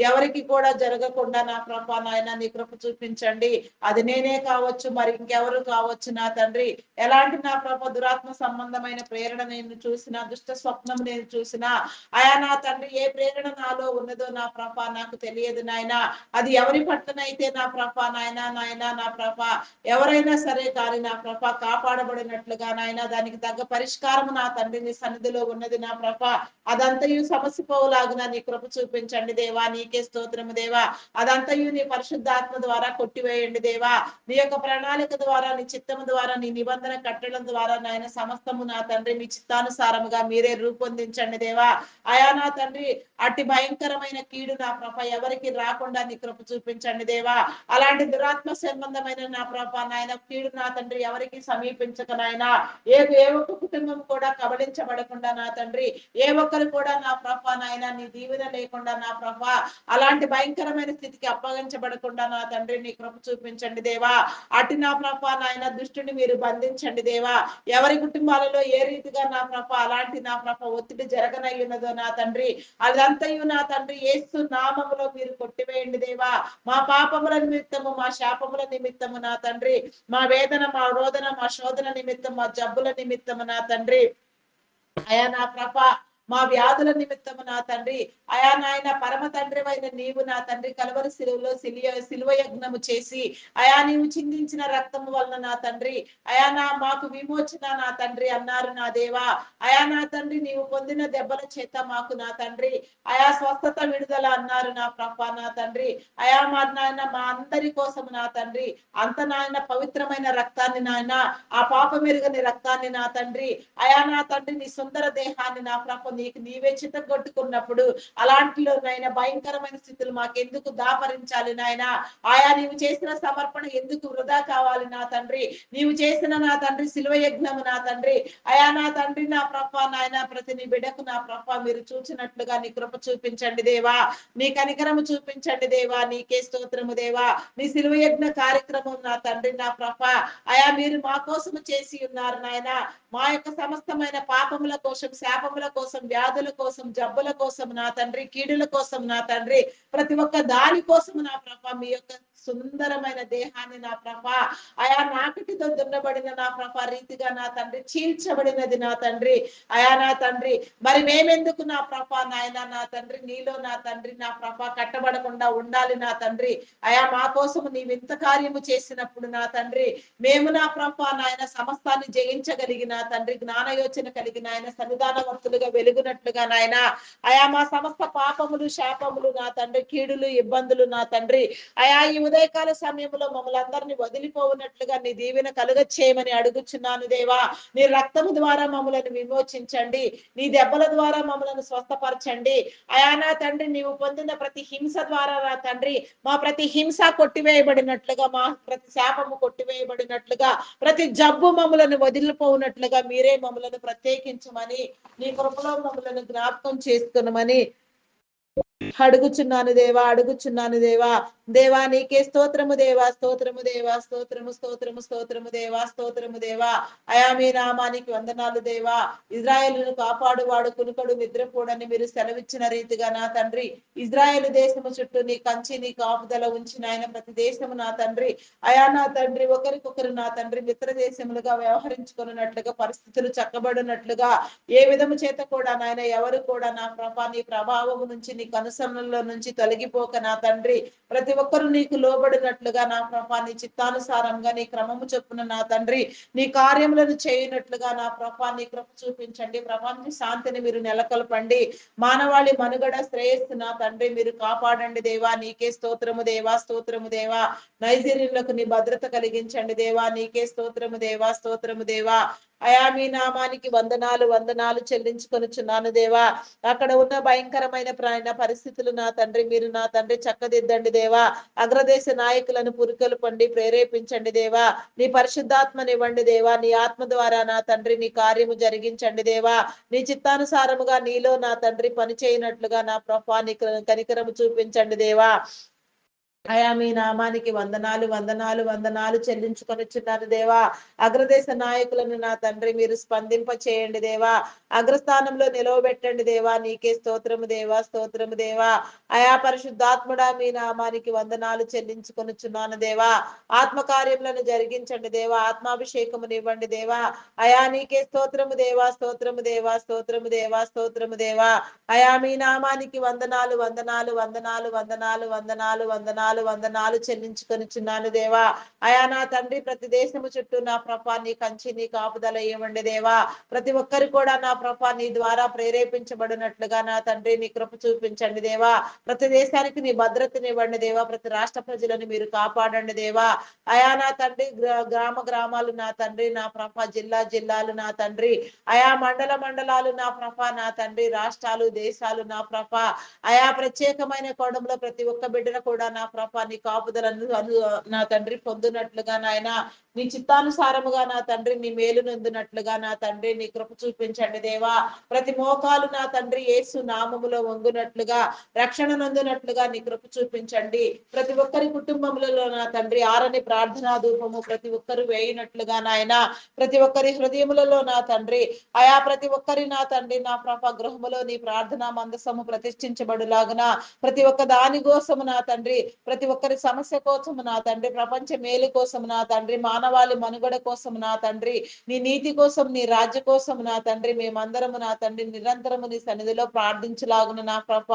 [SPEAKER 1] ఎవరికి కూడా జరగకుండా నా ప్రభ నాయన నీ కృప చూపించండి. అది నేనే కావచ్చు, మరి ఇంకెవరు కావచ్చు నా తండ్రి. ఎలాంటి నా ప్రభ దురాత్మ సంబంధమైన ప్రేరణ నేను చూసినా, దుష్ట స్వప్నం నేను చూసినా, అయా నా తండ్రి ఏ ప్రేరణ నాలో ఉన్నదో నా ప్రభ నాకు తెలియదు నాయన. అది ఎవరి పట్లనైతే నా ప్రభ నాయన నాయన నా ప్రభ ఎవరైనా సరే కానీ నా ప్రభ కాపాడబడినట్లుగా నాయన దానికి తగ్గ పరిష్కారం నా తండ్రి నీ సన్నిధిలో ఉన్నది నా ప్రభ. అదంతయు సమసిపోవులాగున నీ కృప చూపించండి దేవా. నీకే స్తోత్రము దేవా. అదంతయు నీ పరిశుద్ధాత్మ ద్వారా కొట్టివేయండి దేవా. నీ యొక్క ప్రణాళిక ద్వారా, నీ చిత్తము ద్వారా, నీ నిబంధన కట్టడం ద్వారా నాయన సమస్తము నా తండ్రి మీ చిత్తానుసారముగా మీరే రూపొందించండి దేవా. అయా నా తండ్రి అట్టి భయంకరమైన కీడు నా ప్రభ ఎవరికి రాకుండా నీ కృప చూపించండి దేవా. అలాంటి దురాత్మ సంబంధమైన నా ప్రభ నాయన కీడు నా తండ్రి ఎవరికి సమీపించక నాయన ఏ ఒక్క కుటుంబం కూడా కబళించబడకుండా నా తండ్రి ఏ ఒక్కరు కూడా నా ప్రభ నాయన నీ దీవెన లేకుండా నా ప్రభ అలాంటి భయంకరమైన స్థితికి అప్పగించబడకుండా నా తండ్రి నీ కృప చూపించండి దేవా. అటు నా ప్రభ నాయన దుష్టుని మీరు బంధించండి దేవా. ఎవరి కుటుంబాలలో ఏ రీతిగా నా ప్రభ అలాంటి నా ప్రభ ఒత్తిడి జరగనయ్యున్నదో నా తండ్రి అదంతయు నా తండ్రి యేసు నామములో మీరు కొట్టివేయండి దేవా. మా పాపముల నిమిత్తము, మా శాపముల నిమిత్తము నా తండ్రి, మా వేదన, మా రోదన, మా శోధన నిమిత్తం, మా జబ్బుల నిమిత్తము నా తండ్రి, అయా నా ప్రభ మా వ్యాధుల నిమిత్తము నా తండ్రి, అయా నాయన పరమ తండ్రి అయిన నీవు నా తండ్రి కలవరి శిలువలో శిలువ యజ్ఞము చేసి అయా నీవు చిందించిన రక్తము వలన నా తండ్రి అయా మాకు విమోచన నా తండ్రి అన్నారు నా దేవా. అయా నా తండ్రి నీవు పొందిన దెబ్బల చేత మాకు నా తండ్రి అయా స్వస్థత విడుదల అన్నారు నా ప్రభ నా తండ్రి. అయా మా నాయన మా అందరి కోసం నా తండ్రి అంత నాయన పవిత్రమైన రక్తాన్ని నాయన ఆ పాప మెరుగని రక్తాన్ని నా తండ్రి అయా నా తండ్రి నీ సుందర దేహాన్ని నా ప్రభ నీకు నీవే చిత్తగొట్టుకున్నప్పుడు అలాంటిలో నాయన భయంకరమైన స్థితులు మాకెందుకు దాపరించాలి నాయన. ఆయా నీవు చేసిన సమర్పణ ఎందుకు వృధా కావాలి నా తండ్రి. నీవు చేసిన నా తండ్రి శిలువ యజ్ఞము నా తండ్రి అయా నా తండ్రి నా ప్రభ నాయన ప్రతి నీ బిడ్డకు నా ప్రభ మీరు చూచినట్లుగా నీ కృప చూపించండి దేవా. నీ కనికరము చూపించండి దేవా. నీకే స్తోత్రము దేవా. నీ శిలువ యజ్ఞ కార్యక్రమం నా తండ్రి నా ప్రభ అయా మీరు మా కోసము చేసి ఉన్నారు నాయన. మా యొక్క సమస్తమైన పాపముల కోసం, శాపముల కోసం, వ్యాధుల కోసం, జబ్బుల కోసం నా తండ్రి, కీడుల కోసం నా తండ్రి ప్రతి ఒక్క దాని కోసం నా ప్రభ మీ యొక్క సుందరమైన దేహాన్ని నా ప్రభ అయా నాకటితో దున్నబడిన నా ప్రభ రీతిగా నా తండ్రి చీల్చబడినది నా తండ్రి అయా నా తండ్రి. మరి మేమెందుకు నా ప్రభ నాయన నా తండ్రి నీలో నా తండ్రి నా ప్రభ కట్టబడకుండా ఉండాలి నా తండ్రి. అయా మా కోసం నీవు ఇంత కార్యము చేసినప్పుడు నా తండ్రి మేము నా ప్రభ నాయన సమస్తాన్ని జయించగలిగిన తండ్రి జ్ఞానయోచన కలిగిన ఆయన సన్నిధానవర్తులుగా వెలుగునట్లుగా నాయన అయా మా సమస్త పాపములు, శాపములు నా తండ్రి, కీడులు, ఇబ్బందులు నా తండ్రి అయా ఈ ఉదయకాల సమయంలో మమ్మల్ని అందరినీ వదిలిపోవునట్లుగా నీ దీవెన కలుగ చేయమని అడుగుచున్నాను దేవా. నీ రక్తము ద్వారా మమ్మల్ని విమోచించండి. నీ దెబ్బల ద్వారా మమ్మల్ని స్వస్థపరచండి. అయా నా తండ్రి నీవు పొందిన ప్రతి హింస ద్వారా నా తండ్రి మా ప్రతి హింస కొట్టివేయబడినట్లుగా, మా ప్రతి శాపము కొట్టివేయబడినట్లుగా, ప్రతి జబ్బు మమ్మలను వదిలిపోవునట్లుగా మీరే మమ్మలను ప్రత్యేకించమని నీ కృపలో మమ్మలను జ్ఞాపకం చేసుకునమని అడుగుచున్నాను దేవా, అడుగుచున్నాను దేవా. దేవా నీకే స్తోత్రము దేవా, స్తోత్రము దేవా, స్తోత్రము స్తోత్రము స్తోత్రము దేవా, స్తోత్రము దేవా. అయా మీ నామానికి వందనాలు దేవా. ఇజ్రాయేలును కాపాడువాడు కునుకడు నిద్రపోడని మీరు సెలవిచ్చిన రీతిగా నా తండ్రి ఇజ్రాయేలు దేశము చుట్టూ నీ కంచి, నీ కాపుదల ఉంచిన ఆయన ప్రతి దేశము నా తండ్రి అయా నా తండ్రి ఒకరికొకరు నా తండ్రి మిత్ర దేశములుగా వ్యవహరించుకున్నట్లుగా, పరిస్థితులు చక్కబడినట్లుగా ఏ విధము చేత కూడా నాయన ఎవరు కూడా నా ప్రభా నీ ప్రభావము నుంచి, నీ కనుసరణలో నుంచి తొలగిపోక నా తండ్రి ప్రతి ఒక్కరు నీకు లోబడినట్లుగా నా ప్రభా నీ చిత్తానుసారంగా నీ క్రమము చొప్పున నా తండ్రి నీ కార్యములను చేయనట్లుగా నా ప్రభా నీ కృప చూపించండి. ప్రపంచ శాంతిని మీరు నెలకొల్పండి. మానవాళి మనుగడ శ్రేయస్సు నా తండ్రి మీరు కాపాడండి దేవా. నీకే స్తోత్రము దేవా, స్తోత్రము దేవా. నైజీరియులకు నీ భద్రత కలిగించండి దేవా. నీకే స్తోత్రము దేవా, స్తోత్రము దేవా. అయా మీ నామానికి వందనాలు వందనాలు చెల్లించుకొనుచున్నాను దేవా. అక్కడ ఉన్న భయంకరమైన ప్రాణ పరిస్థితి పరిస్థితులు నా తండ్రి మీరు నా తండ్రి చక్కదిద్దండి దేవా. అగ్రదేశ నాయకులను పురికలు పండి ప్రేరేపించండి దేవా. నీ పరిశుద్ధాత్మనివ్వండి దేవా. నీ ఆత్మ ద్వారా నా తండ్రి నీ కార్యము జరిగించండి దేవా. నీ చిత్తానుసారముగా నీలో నా తండ్రి పని చేయనట్లుగా నా ప్రభా నీ కనికరము చూపించండి దేవా. అయా మీ నామానికి వందనాలు వందనాలు వందనాలు చెల్లించుకొనిచున్నాను దేవా. అగ్రదేశ నాయకులను నా తండ్రి మీరు స్పందింప చేయండి దేవా. అగ్రస్థానంలో నిలవబెట్టండి దేవా. నీకే స్తోత్రము దేవా, స్తోత్రము దేవా. అయా పరిశుద్ధాత్ముడా మీ నామానికి వందనాలు చెల్లించుకొనిచున్నాను దేవా. ఆత్మకార్యములను జరిగించండి దేవా. ఆత్మాభిషేకమునివ్వండి దేవా. అయా నీకే స్తోత్రము దేవా, స్తోత్రము దేవా, స్తోత్రము దేవా, స్తోత్రము దేవా. అయా మీ నామానికి వందనాలు వందనాలు వందనాలు వందనాలు వందనాలు వందనాలు వందనాలు చెల్లించుకొనిచున్నాను దేవా. అయా నా తండ్రి ప్రతి దేశము చుట్టూ నా ప్రభా నీ కంచి నీ కాపుదల ఇవ్వండి దేవా. ప్రతి ఒక్కరు కూడా నా ప్రభా నీ ద్వారా ప్రేరేపించబడినట్లుగా నా తండ్రి నీ కృప చూపించండి దేవా. ప్రతి దేశానికి నీ భద్రతనివ్వండి దేవా. ప్రతి రాష్ట్ర ప్రజలను మీరు కాపాడండి దేవా. అయా నా తండ్రి గ్రామ గ్రామాలు నా తండ్రి నా ప్రభా జిల్లా జిల్లాలు నా తండ్రి అయా మండల మండలాలు నా ప్రభా నా తండ్రి రాష్ట్రాలు దేశాలు నా ప్రభా అయా ప్రత్యేకమైన కోణంలో ప్రతి ఒక్క బిడ్డను కూడా నా ప్రభా నీ కాపుదలను నా తండ్రి పొందునట్లుగా నాయన నీ చిత్తానుసారముగా నా తండ్రి నీ మేలు నొందినట్లుగా నా తండ్రి నీ కృప చూపించండి దేవా. ప్రతి మోకాలు నా తండ్రి యేసు నామములో వంగునట్లుగా రక్షణ నొందినట్లుగా నీ కృప చూపించండి. ప్రతి ఒక్కరి కుటుంబములలో నా తండ్రి ఆరని ప్రార్థనా ధూపము ప్రతి ఒక్కరు వేయినట్లుగా నాయన ప్రతి ఒక్కరి హృదయములలో నా తండ్రి అయా ప్రతి ఒక్కరి నా తండ్రి నా ప్రభ గృహములో నీ ప్రార్థనా మందసము ప్రతిష్ఠించబడులాగున ప్రతి ఒక్క దాని కోసము నా తండ్రి ప్రతి ఒక్కరి సమస్య కోసము నా తండ్రి ప్రపంచ మేలు కోసం నా తండ్రి మానవాళి మనుగడ కోసం నా తండ్రి నీ నీతి కోసం నీ రాజ్య కోసం నా తండ్రి మేమందరము నా తండ్రి నిరంతరము నీ సన్నిధిలో ప్రార్థించలాగున నా ప్రభ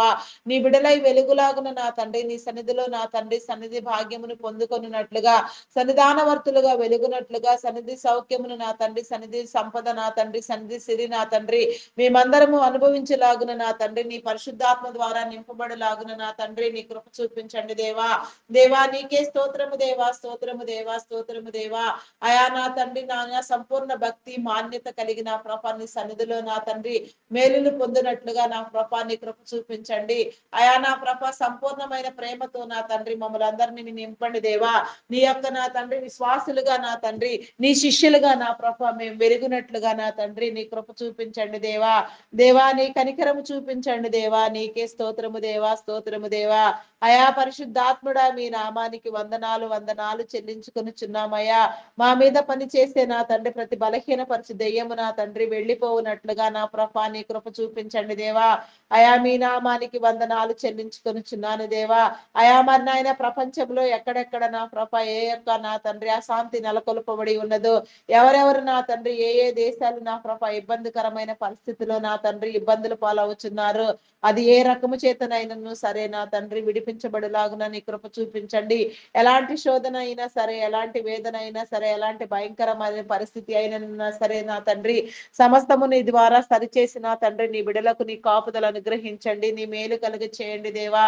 [SPEAKER 1] నీ బిడలై వెలుగులాగున నా తండ్రి నీ సన్నిధిలో నా తండ్రి సన్నిధి భాగ్యమును పొందుకొనున్నట్లుగా సన్నిధానవర్తులుగా వెలుగునట్లుగా సన్నిధి సౌఖ్యమును నా తండ్రి సన్నిధి సంపద నా తండ్రి సన్నిధి సిరి నా తండ్రి మేమందరము అనుభవించలాగున నా తండ్రి నీ పరిశుద్ధాత్మ ద్వారా నింపబడలాగున నా తండ్రి నీ కృప చూపించండి దేవా. దేవా నీకే స్తోత్రము దేవా, స్తోత్రము దేవా, స్తోత్రము దేవా. అయా నా తండ్రి నా సంపూర్ణ భక్తి మాన్యత కలిగిన ప్రభాని సన్నిధిలో నా తండ్రి మేలులు పొందినట్లుగా నా ప్రభాని కృప చూపించండి. అయా నా ప్రభ సంపూర్ణమైన ప్రేమతో నా తండ్రి మమ్మల్ని అందరినీ నింపండి దేవా. నీ యొక్క నా తండ్రి విశ్వాసులుగా నా తండ్రి నీ శిష్యులుగా నా ప్రభ మేము వెలుగునట్లుగా నా తండ్రి నీ కృప చూపించండి దేవా. దేవా నీ కనికరము చూపించండి దేవా. నీకే స్తోత్రము దేవా, స్తోత్రము దేవా. అయా పరిశుద్ధాత్ముడా మీ నామానికి వందనాలు వందనాలు చెల్లించుకొనిచున్నామయ్యా. మా మీద పని చేసే నా తండ్రి ప్రతి బలహీన పరిచి దెయ్యము నా తండ్రి వెళ్ళిపోవునట్లుగా నా ప్రభా నీ కృప చూపించండి దేవా. అయా మీ నామానికి వందనాలు చెల్లించుకొనిచున్నాను దేవా. అయా మరి నాయన ప్రపంచంలో ఎక్కడెక్కడ నా ప్రభ ఏ యొక్క నా తండ్రి అశాంతి నెలకొల్పబడి ఉన్నదో ఎవరెవరు నా తండ్రి ఏ ఏ దేశాలు నా ప్రభ ఇబ్బందికరమైన పరిస్థితిలో నా తండ్రి ఇబ్బందులు పాలవుతున్నారు అది ఏ రకము చేతనైనను సరే నా తండ్రి విడిపించబడులాగున నీ కృప చూపించండి. ఎలాంటి శోధన అయినా సరే ఎలాంటి వేదన అయినా సరే ఎలాంటి భయంకరమైన పరిస్థితి అయినా సరే నా తండ్రి సమస్తము నీ ద్వారా సరిచేసి నా తండ్రి నీ బిడలకు నీ కాపుదలు అనుగ్రహించండి. నీ మేలు కలుగ చేయండి దేవా.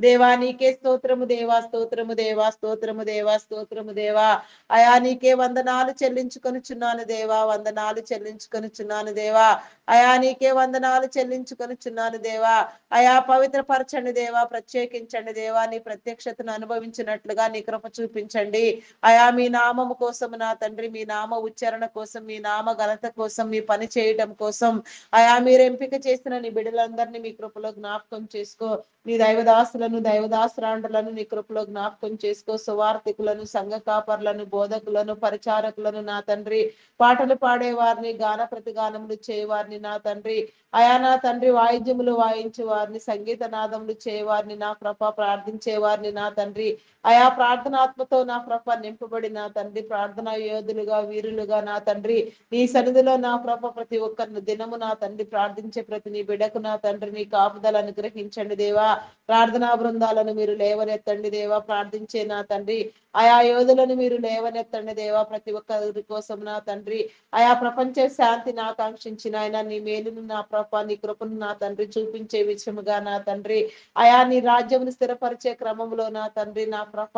[SPEAKER 1] దేవా నీకే స్తోత్రము దేవా, స్తోత్రము దేవా, స్తోత్రము దేవా, స్తోత్రము దేవా. అయా నీకే వందనాలు చెల్లించుకొనిచున్నాను దేవా, వందనాలు చెల్లించుకొనిచున్నాను దేవా. అయా నీకే వందనాలు చెల్లించుకొనిచున్నాను దేవా. అయా పవిత్రపరచండి దేవా, ప్రత్యేకించండి దేవా. నీ ప్రత్యక్షతను అనుభవించినట్లుగా నీ కృప చూపించండి. అయా మీ నామము కోసం నా తండ్రి మీ నామ ఉచ్చారణ కోసం మీ నామ ఘనత కోసం మీ పని చేయటం కోసం అయా మీరు ఎంపిక చేసిన నీ బిడ్డలందరినీ మీ కృపలో జ్ఞాపకం చేసుకో. నీ దైవదాసులను దైవదాసురాండ్రులను నీ కృపలో జ్ఞాపకం చేసుకో. సువార్థికులను సంఘ కాపర్లను బోధకులను పరిచారకులను నా తండ్రి పాటలు పాడేవారిని గాన ప్రతిగానములు చేయవారిని నా తండ్రి అయా నా తండ్రి వాయిద్యములు వాయించే వారిని సంగీత నాదములు చేయవారిని నా ప్రభ ప్రార్థించే వారిని నా తండ్రి అయా ప్రార్థనాత్మతో నా ప్రభ నింపబడి నా తండ్రి ప్రార్థనా యోధులుగా వీరులుగా నా తండ్రి నీ సన్నిధిలో నా ప్రభ ప్రతి ఒక్కరిని దినము నా తండ్రి ప్రార్థించే ప్రతి నీ బిడకు నా తండ్రి నీ కాపుదలు అనుగ్రహించండి దేవా. ప్రార్థనా బృందాలను మీరు లేవనెత్తండి దేవా. ప్రార్థించే నా తండ్రి ఆయా యోధులను మీరు లేవనెత్తండి దేవా. ప్రతి ఒక్కరి కోసం నా తండ్రి ఆయా ప్రపంచ శాంతిని ఆకాంక్షించిన ఆయన నీ మేలును నా ప్రభ నీ కృపను నా తండ్రి చూపించే విషయముగా నా తండ్రి అయా నీ రాజ్యమును స్థిరపరిచే క్రమంలో నా తండ్రి నా ప్రభ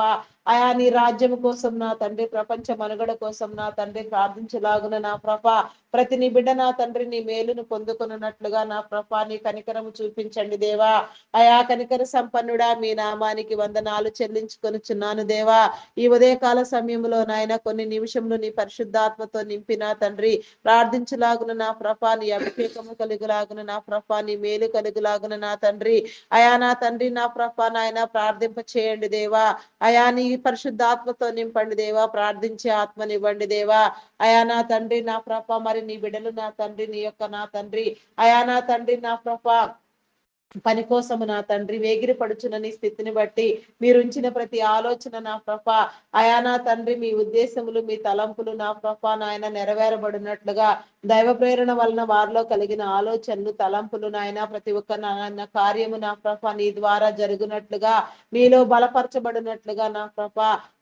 [SPEAKER 1] అయా నీ రాజ్యం కోసం నా తండ్రి, ప్రపంచ మనుగడ కోసం నా తండ్రి ప్రార్థించలాగున నా ప్రభ ప్రతి నీ బిడ్డ నా తండ్రి నీ మేలును పొందుకున్నట్లుగా నా ప్రభ నీ కనికరము చూపించండి దేవా. అయా కనికర సంపన్నుడా మీ నామానికి వందనాలు చెల్లించుకొనుచున్నాను దేవా. ఈ ఉదయకాల సమయంలో నాయన కొన్ని నిమిషంలో నీ పరిశుద్ధాత్మతో నింపిన తండ్రి ప్రార్థించలాగున నా ప్రభ నీ అభిషేకము కలుగులాగున నా ప్రభ నీ మేలు కలుగులాగున నా తండ్రి. అయా నా తండ్రి నా ప్రభ నాయన ప్రార్థింప చేయండి దేవా. అయా నీ పరిశుద్ధాత్మతో నింపండి దేవా. ప్రార్థించే ఆత్మనివ్వండి దేవా. అయా నా తండ్రి నా ప్రభ మరి నీ బిడ్డలు నా తండ్రి నీ యొక్క నా తండ్రి అయా నా తండ్రి నా ప్రభ పని కోసము నా తండ్రి వేగిరి పడుచున్న నీ స్థితిని బట్టి మీరు ఉంచిన ప్రతి ఆలోచన నా ప్రభ అయా నా తండ్రి మీ ఉద్దేశములు మీ తలంపులు నా ప్రభ నాయన నెరవేరబడినట్లుగా దైవ ప్రేరణ వలన వారిలో కలిగిన ఆలోచనలు తలంపులు నాయన ప్రతి ఒక్క నాయన కార్యము నా ప్రభ నీ ద్వారా జరుగునట్లుగా నీలో బలపరచబడినట్లుగా నా ప్రభ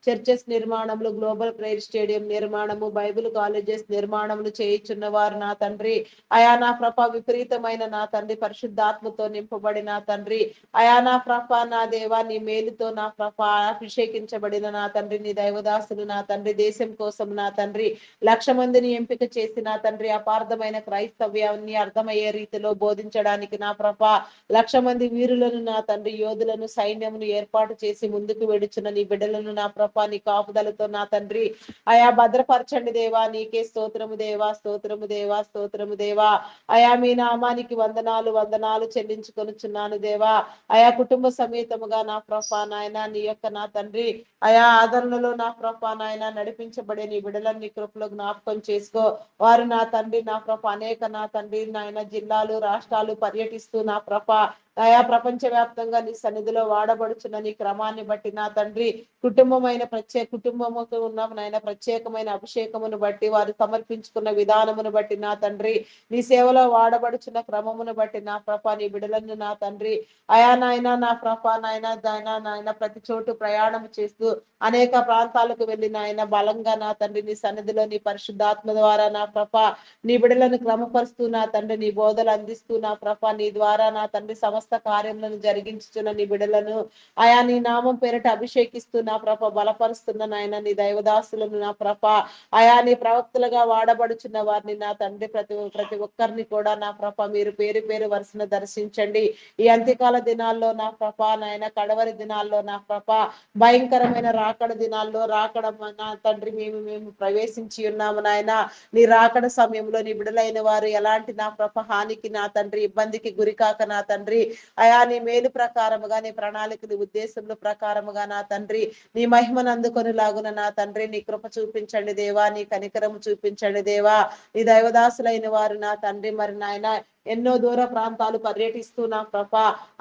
[SPEAKER 1] చర్చెస్ నిర్మాణములు, గ్లోబల్ ప్రేయర్ స్టేడియం నిర్మాణము, బైబిల్ కాలేజెస్ నిర్మాణములు చేయించున్న వారు నా తండ్రి అయా నా ప్రభ విపరీతమైన నా తండ్రి పరిశుద్ధాత్మతో నింపబడిన తండ్రి అయా నా ప్రభ నా దేవా నీ మేలుతో నా ప్రభ అభిషేకించబడిన నా తండ్రి నీ దైవదాసులు నా తండ్రి దేశం కోసం నా తండ్రి 1,00,000 మందిని ఎంపిక చేసి నా తండ్రి అపార్థమైన క్రైస్తవ్యాన్ని అర్థమయ్యే రీతిలో బోధించడానికి నా ప్రభ 1,00,000 మంది వీరులను నా తండ్రి యోధులను సైన్యమును ఏర్పాటు చేసి ముందుకు వెడుచున్న నీ బిడ్డలను నా ప్రభ నీ కాపుదలతో నా తండ్రి అయా భద్రపరచండి దేవా. నీకే స్తోత్రము దేవా, స్తోత్రము దేవా, స్తోత్రము దేవా. అయా మీ నామానికి వందనాలు వందనాలు చెల్లించుకొనుచున్నాను దేవా. అయా కుటుంబ సమేతముగా నా ప్రభ నాయన నీ యొక్క నా తండ్రి అయా ఆదరణలో నా ప్రభ నాయన నడిపించబడే నీ బిడ్డలన్నీ కృపలో జ్ఞాపకం చేసుకో. వారు నా తండ్రి నా ప్రభ అనేక నా తండ్రి నాయన జిల్లాలు రాష్ట్రాలు పర్యటిస్తూ నా ప్రభ అయా ప్రపంచ వ్యాప్తంగా నీ సన్నిధిలో వాడబడుచున్న నీ క్రమాన్ని బట్టి నా తండ్రి కుటుంబముకు ఉన్న నాయన ప్రత్యేకమైన అభిషేకమును బట్టి వారు సమర్పించుకున్న విధానమును బట్టి నా తండ్రి నీ సేవలో వాడబడుచున్న క్రమమును బట్టి నా ప్రభ నీ బిడలను నా తండ్రి అయా నాయన నా ప్రభ నాయన ప్రతి చోటు ప్రయాణం చేస్తూ అనేక ప్రాంతాలకు వెళ్ళి నాయన బలంగా నా తండ్రి నీ సన్నిధిలో నీ పరిశుద్ధాత్మ ద్వారా నా ప్రభ నీ బిడలను క్రమపరుస్తూ నా తండ్రి నీ బోధలు అందిస్తూ నా ప్రభ నీ ద్వారా నా తండ్రి సమస్త కార్యములను జరిగించుచున్న నీ బిడలను అయా నీ నామం పేరిట అభిషేకిస్తూ నా ప్రభ బలపరుస్తున్న నాయన నీ దైవదాసులను నా ప్రభ అయా నీ ప్రవక్తలుగా వాడబడుచున్న వారిని నా తండ్రి ప్రతి ఒక్కరిని కూడా నా ప్రభ మీరు పేరు పేరు వరుసన దర్శించండి. ఈ అంత్యకాల దినాల్లో నా ప్రభ నాయన కడవరి దినాల్లో నా ప్రభ భయంకరమైన రాకడ దినాల్లో రాకడ నా తండ్రి మేము ప్రవేశించి ఉన్నాము నాయన. నీ రాకడ సమయంలో నీ బిడలైన వారు ఎలాంటి నా ప్రభ హానికి నా తండ్రి ఇబ్బందికి గురికాక నా తండ్రి అయా నీ మేలు ప్రకారముగా నీ ప్రణాళికలు ఉద్దేశముల ప్రకారముగా నా తండ్రి నీ మహిమను అందుకొని లాగున నా తండ్రి నీ కృప చూపించండి దేవా. నీ కనికరము చూపించండి దేవా. నీ దైవదాసులైన వారు నా తండ్రి మరి నాయన ఎన్నో దూర ప్రాంతాలు పర్యటిస్తూ నా ప్రభ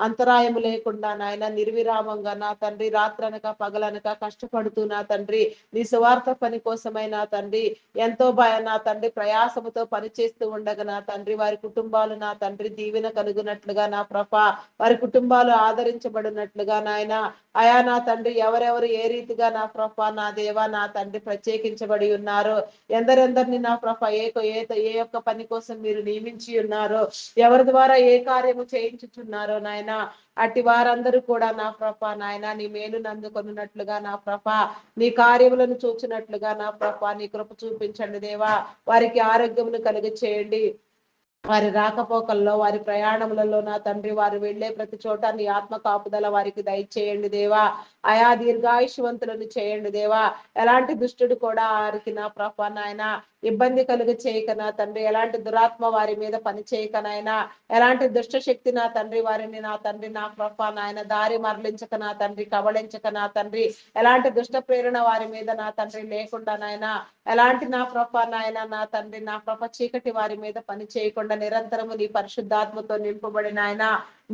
[SPEAKER 1] అంతరాయము లేకుండా నాయన నిర్విరామంగా నా తండ్రి రాత్రనక పగలనక కష్టపడుతూ నా తండ్రి నీ సువార్త పని కోసమై నా తండ్రి ఎంతో నా తండ్రి ప్రయాసముతో పనిచేస్తూ ఉండగా నా తండ్రి వారి కుటుంబాలు నా తండ్రి దీవెన కలుగునట్లుగా నా ప్రభ వారి కుటుంబాలు ఆదరించబడినట్లుగా నాయన అయా నా తండ్రి ఎవరెవరు ఏ రీతిగా నా ప్రభ నా దేవా నా తండ్రి ప్రత్యేకించబడి ఉన్నారు, ఎందరెందరిని నా ప్రభ ఏ యొక్క పని కోసం మీరు నియమించి ఉన్నారో, ఎవరి ద్వారా ఏ కార్యము చేయించుచున్నారో నాయన అట్టి వారందరూ కూడా నా ప్రభ నాయన నీ మేలును అందుకొనున్నట్లుగా నా ప్రభ నీ కార్యములను చూచినట్లుగా నా ప్రభ నీ కృప చూపించండి దేవా. వారికి ఆరోగ్యమును కలిగ చేయండి. వారి రాకపోకల్లో వారి ప్రయాణములలో నా తండ్రి వారు వెళ్లే ప్రతి చోట నీ ఆత్మ కాపుదల వారికి దయచేయండి దేవా. అయా దీర్ఘాయుష్వంతులను చేయండి దేవా. ఎలాంటి దుష్టుడు కూడా వారికి నా ప్రభ నాయన ఇబ్బంది కలుగ చేయక నా తండ్రి ఎలాంటి దురాత్మ వారి మీద పని చేయక నాయన ఎలాంటి దుష్ట శక్తి నా తండ్రి వారిని నా తండ్రి నా ప్రభ నాయన దారి మరలించక నా తండ్రి కబళించక నా తండ్రి ఎలాంటి దుష్ట ప్రేరణ వారి మీద నా తండ్రి లేకుండా నాయన ఎలాంటి నా ప్రభ నాయన నా తండ్రి నా ప్రభ చీకటి వారి మీద పని చేయకుండా నిరంతరము నీ పరిశుద్ధాత్మతో నింపబడిన ఆయన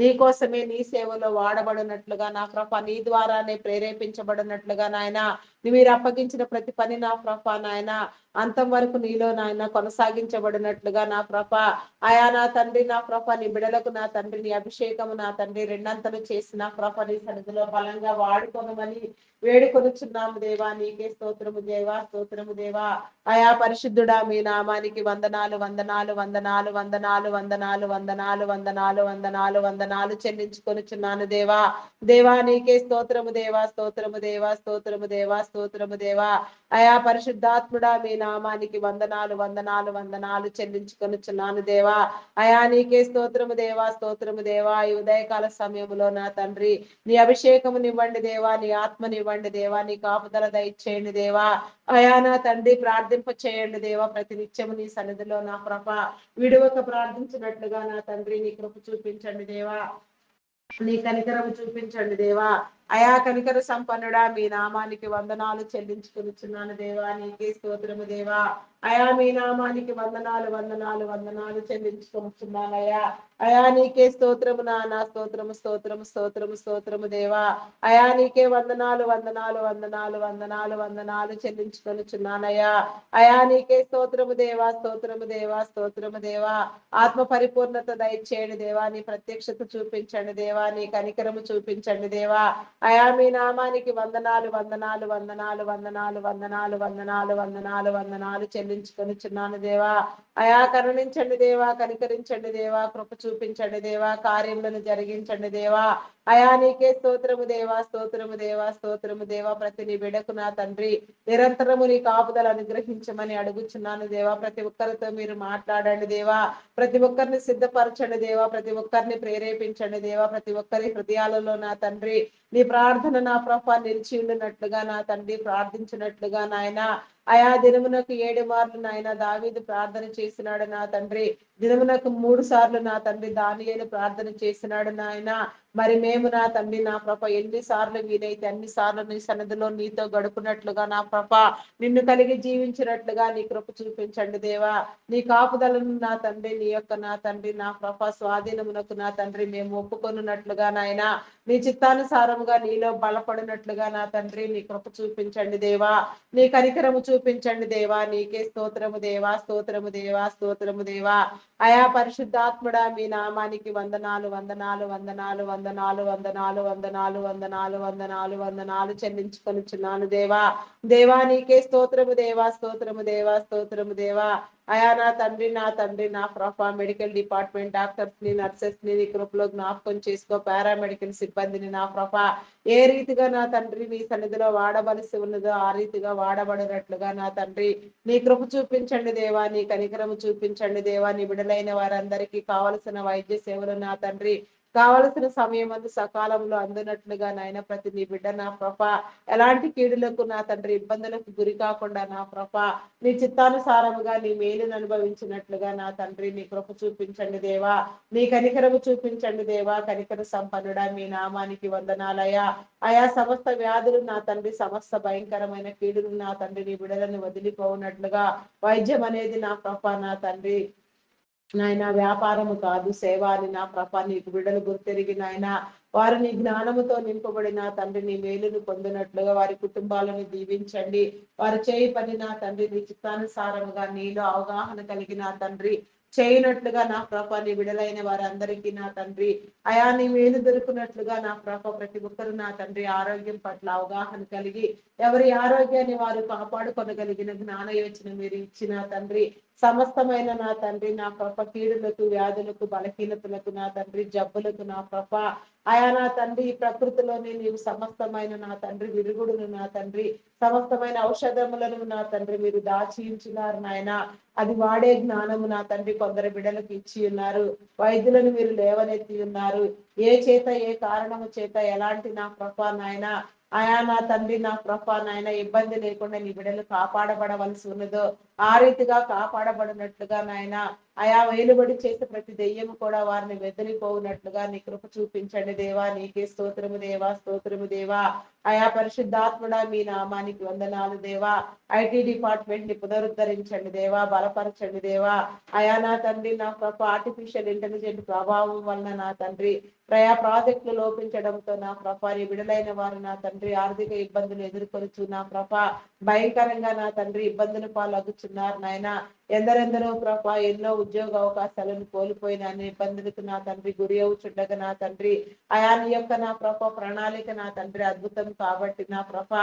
[SPEAKER 1] నీ కోసమే నీ సేవలో వాడబడినట్లుగా నా ప్రభ నీ ద్వారానే ప్రేరేపించబడినట్లుగా నాయన మీరు అప్పగించిన ప్రతి పని నా ప్రభ నాయన అంతం వరకు నీలో నాయన కొనసాగించబడినట్లుగా నా ప్రభ అయా నా తండ్రి నా ప్రభ నీ బిడలకు నా తండ్రి నీ అభిషేకము నా తండ్రి రెండంతలు చేసి నా ప్రభ నీ సన్నిధిలో బలంగా వాడుకోనమని వేడుకొనుచున్నాము దేవా. నీకే స్తోత్రము దేవా, స్తోత్రము దేవా. అయా పరిశుద్ధుడా మీ నామానికి వందనాలు వందనాలు వందనాలు వందనాలు వందనాలు వందనాలు వందనాలు వందనాలు వందనాలు
[SPEAKER 2] వందనాలు చెల్లించుకొనుచున్నాను దేవా. దేవా నీకే స్తోత్రము దేవా, స్తోత్రము దేవా, స్తోత్రము దేవా, స్తోత్రము దేవా. అయా పరిశుద్ధాత్ముడా మీ నామానికి వందనాలు వందనాలు వందనాలు చెల్లించుకొనుచున్నాను దేవా. అయా నీకే స్తోత్రము దేవా, స్తోత్రము దేవా. ఈ ఉదయకాల సమయంలో నా తండ్రి నీ అభిషేకమునివ్వండి దేవా, నీ ఆత్మనివ్వండి దేవా, నీ కాపుదల దయచేయండి దేవా. అయా నా తండ్రి ప్రార్థింప చేయండి దేవా, ప్రతి నిత్యము నీ సన్నిధిలో నా కృప విడువక ప్రార్థించినట్లుగా నా తండ్రి నీ కృప చూపించండి దేవా, నీ కనికరము చూపించండి దేవా. అయా కనికర సంపన్నుడా మీ నామానికి వందనాలు చెల్లించుకొనుచున్నాను దేవా, నీకే స్తోత్రము దేవా. అయా మీ నామానికి వందనాలు వందనాలు వందనాలు చెల్లించుకొనుచున్నానయ్యా. అయా నీకే స్తోత్రము నాన్న, స్తోత్రము స్తోత్రము స్తోత్రము స్తోత్రము దేవా. అయా నీకే వందనాలు వందనాలు వందనాలు వందనాలు వందనాలు చెల్లించుకొనుచున్నానయ్యా. అయా నీకే స్తోత్రము దేవా, స్తోత్రము దేవా, స్తోత్రము దేవా. ఆత్మ పరిపూర్ణత దయచేయండి దేవా, నీ ప్రత్యక్షత చూపించండి దేవా, నీ కనికరము చూపించండి దేవా. అయా మీ నామానికి వందనాలు వందనాలు వందనాలు వందనాలు వందనాలు వందనాలు వందనాలు వందనాలు చెల్లించుకొనుచున్నాను దేవా. అయా కరుణించండి దేవా, కనికరించండి దేవా, కృప చూపించండి దేవా, కార్యములను జరిగించండి దేవా. అయా నీకే స్తోత్రము దేవా, స్తోత్రము దేవా, స్తోత్రము దేవా. ప్రతి నీ బిడకు నా తండ్రి నిరంతరము నీ కాపుదల అనుగ్రహించమని అడుగుచున్నాను దేవా. ప్రతి ఒక్కరితో మీరు మాట్లాడండి దేవా, ప్రతి ఒక్కరిని సిద్ధపరచండి దేవా, ప్రతి ఒక్కరిని ప్రేరేపించండి దేవా. ప్రతి ఒక్కరి హృదయాలలో నా తండ్రి నీ ప్రార్థన నా ప్రభ నిలిచి ఉండినట్లుగా నా తండ్రి ప్రార్థించినట్లుగా నాయన. అయా దినమునకు 7 మార్లు నాయన దావీదు ప్రార్థన చేసినాడు నా తండ్రి, దినమునకు 3 సార్లు నా తండ్రి దానియేలు ప్రార్థన చేసినాడు నాయన. మరి మేము నా తండ్రి నా ప్రభ ఎన్ని సార్లు వీలైతే అన్ని సార్లు నీ సన్నిధిలో నీతో గడుపునట్లుగా నా ప్రభ నిన్ను కలిగి జీవించినట్లుగా నీ కృప చూపించండి దేవా. నీ కాపుదలను నా తండ్రి నీ యొక్క నా తండ్రి నా ప్రభ స్వాధీనమునకు నా తండ్రి మేము ఒప్పుకొనున్నట్లుగా నాయన, నీ చిత్తానుసారముగా నీలో బలపడినట్లుగా నా తండ్రి నీ కృప చూపించండి దేవా, నీ కనికరము చూపించండి దేవా. నీకే స్తోత్రము దేవా, స్తోత్రము దేవా, స్తోత్రము దేవా. అయా పరిశుద్ధాత్ముడా మీ నామానికి వందనాలు వందనాలు వందనాలు వందనాలు వందనాలు వందనాలు వందనాలు వందనాలు వందనాలు చెల్లించుకొనుచున్నాను దేవా. దేవా నీకే స్తోత్రము దేవా, స్తోత్రము దేవా, స్తోత్రము దేవా. అయా నా తండ్రి నా తండ్రి నా ప్రభ మెడికల్ డిపార్ట్మెంట్ డాక్టర్స్ ని నర్సెస్ ని నీ కృపలో జ్ఞాపకం చేసుకో, పారామెడికల్ సిబ్బందిని నా ప్రభ ఏ రీతిగా నా తండ్రి నీ సన్నిధిలో వాడవలసి ఉన్నదో ఆ రీతిగా వాడబడినట్లుగా నా తండ్రి నీ కృప చూపించండి దేవా, నీ కనికరము చూపించండి దేవా. నీ బిడలైన వారందరికీ కావలసిన వైద్య సేవలు నా తండ్రి కావలసిన సమయం అందు సకాలంలో అందినట్లుగా నాయన ప్రతి నీ బిడ్డ నా ప్రభ ఎలాంటి కీడులకు నా తండ్రి ఇబ్బందులకు గురి కాకుండా నా ప్రభ నీ చిత్తానుసారముగా నీ మేలును అనుభవించినట్లుగా నా తండ్రి నీ కృప చూపించండి దేవా, నీ కనికరము చూపించండి దేవా. కనికర సంపన్నుడా మీ నామానికి వందనాలయ్యా. ఆయా సమస్త వ్యాధులు నా తండ్రి సమస్త భయంకరమైన కీడులు నా తండ్రి నీ బిడలను వదిలిపోవునట్లుగా వైద్యం అనేది నా ప్రభ నా తండ్రి నాయన వ్యాపారము కాదు సేవ అని నా ప్రభ నీకు బిడ్డలు గుర్తెరిగి నాయన వారు నీ జ్ఞానముతో నింపబడిన తండ్రి నీ మేలును పొందినట్లుగా వారి కుటుంబాలను దీవించండి. వారు చేయి పని నా తండ్రి నీ చిత్తానుసారముగా నీలో అవగాహన కలిగిన తండ్రి చేయనట్లుగా నా ప్రభ నీ విడలైన వారందరికీ నా తండ్రి అయా నీ మేలు దొరుకున్నట్లుగా నా ప్రభ ప్రతి ఒక్కరు నా తండ్రి ఆరోగ్యం పట్ల అవగాహన కలిగి ఎవరి ఆరోగ్యాన్ని వారు కాపాడుకొనగలిగిన జ్ఞాన యోచన మీరు ఇచ్చిన తండ్రి సమస్తమైన నా తండ్రి నా ప్రభ కీడులకు వ్యాధులకు బలహీనతలకు నా తండ్రి జబ్బులకు నా ప్రభ ఆయా నా తండ్రి ఈ ప్రకృతిలోనే నీవు సమస్తమైన నా తండ్రి విరుగుడును నా తండ్రి సమస్తమైన ఔషధములను నా తండ్రి మీరు దాచి ఉంచినారు నాయన. అది వాడే జ్ఞానము నా తండ్రి కొందరు బిడలకు ఇచ్చి ఉన్నారు, వైద్యులను మీరు లేవనెత్తి ఉన్నారు. ఏ చేత ఏ కారణము చేత ఎలాంటి నా ప్రభ నాయన ఆయా నా తండ్రి నా ప్రభ నాయన ఇబ్బంది లేకుండా నీ బిడలు కాపాడబడవలసి ఉన్నదో ఆ రీతిగా కాపాడబడినట్లుగా నాయన ఆయా వేలుబడి చేసే ప్రతి దెయ్యము కూడా వారిని వెదలిపోవునట్లుగా నీ కృప చూపించండి దేవా. నీకే స్తోత్రము దేవా, స్తోత్రము దేవా. ఆయా పరిశుద్ధాత్ముడా మీ నామానికి వందనాలు దేవా. ఐటీ డిపార్ట్మెంట్ ని పునరుద్ధరించండి దేవా, బలపరచండి దేవా. అయా నా తండ్రి నా ప్రభ ఆర్టిఫిషియల్ ఇంటెలిజెంట్ ప్రభావం వలన నా తండ్రి ప్రాజెక్టులు లోపించడంతో నా ప్రభ నీ విడుదలైన వారు నా తండ్రి ఆర్థిక ఇబ్బందులు ఎదుర్కొనుచు నా ప్రభ భయంకరంగా నా తండ్రి ఇబ్బందులు పాలగుచున్నారు నాయన. ఎందరెందరో ప్రభ ఎన్నో ఉద్యోగ అవకాశాలను కోల్పోయిన అన్ని ఇబ్బందులకు నా తండ్రి గురి అవుచుండగా నా తండ్రి అయా నీ యొక్క నా ప్రభ ప్రణాళిక నా తండ్రి అద్భుతం కాబట్టి నా ప్రభ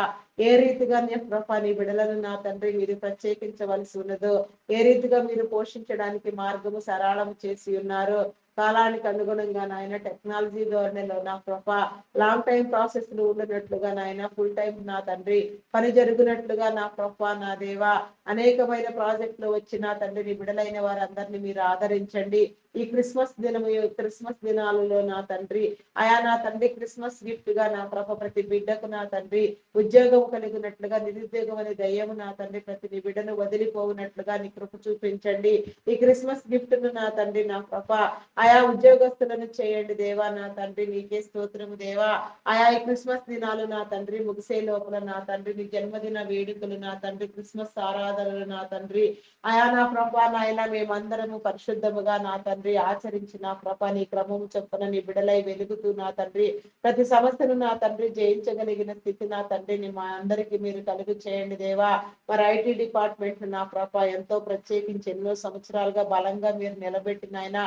[SPEAKER 2] ఏ రీతిగా నీ ప్రభ నీ బిడలను నా తండ్రి మీరు ప్రత్యేకించవలసి ఉన్నదో ఏ రీతిగా మీరు పోషించడానికి మార్గము సరళము చేసి ఉన్నారు కాలానికి అనుగుణంగా నాయన టెక్నాలజీ ధోరణిలో నా ప్రభా లాంగ్ టైం ప్రాసెస్లు ఉన్నట్లుగా నాయన ఫుల్ టైం నా తండ్రి పని జరుగునట్లుగా నా ప్రభా నా దేవా అనేకమైన ప్రాజెక్టులు వచ్చి నా తండ్రి విడుదలైన వారందరినీ మీరు ఆదరించండి. ఈ క్రిస్మస్ దినాలలో నా తండ్రి నా తండ్రి క్రిస్మస్ గిఫ్ట్ గా నా ప్రభ ప్రతి బిడ్డకు నా తండ్రి ఉద్యోగం కలిగినట్లుగా నిరుద్యోగం అనే దయ్యము నా తండ్రి ప్రతి నీ బిడ్డను వదిలిపోవునట్లుగా నీ కృప చూపించండి. ఈ క్రిస్మస్ గిఫ్ట్ ను నా తండ్రి నా ప్రభ ఉద్యోగస్తులను చేయండి దేవా నా తండ్రి నీకే స్తోత్రము దేవా. ఈ క్రిస్మస్ దినాలు నా తండ్రి ముగిసే లోపల నా తండ్రి నీ జన్మదిన వేడుకలు నా తండ్రి క్రిస్మస్ ఆరాధనలు నా తండ్రి నా ప్రభా నాయన మేమందరము పరిశుద్ధముగా నా తండ్రి ఆచరించి నా ప్రభా నీ క్రమము చొప్పున నీ బిడలై వెలుగుతూ నా తండ్రి ప్రతి సమస్యను నా తండ్రి జయించగలిగిన స్థితి నా తండ్రిని మా అందరికి మీరు కలుగు చేయండి దేవా. మరి ఐటీ డిపార్ట్మెంట్ నా ప్రభా ఎంతో ప్రత్యేకించి ఎన్నో సంవత్సరాలుగా బలంగా మీరు నిలబెట్టిన ఆయన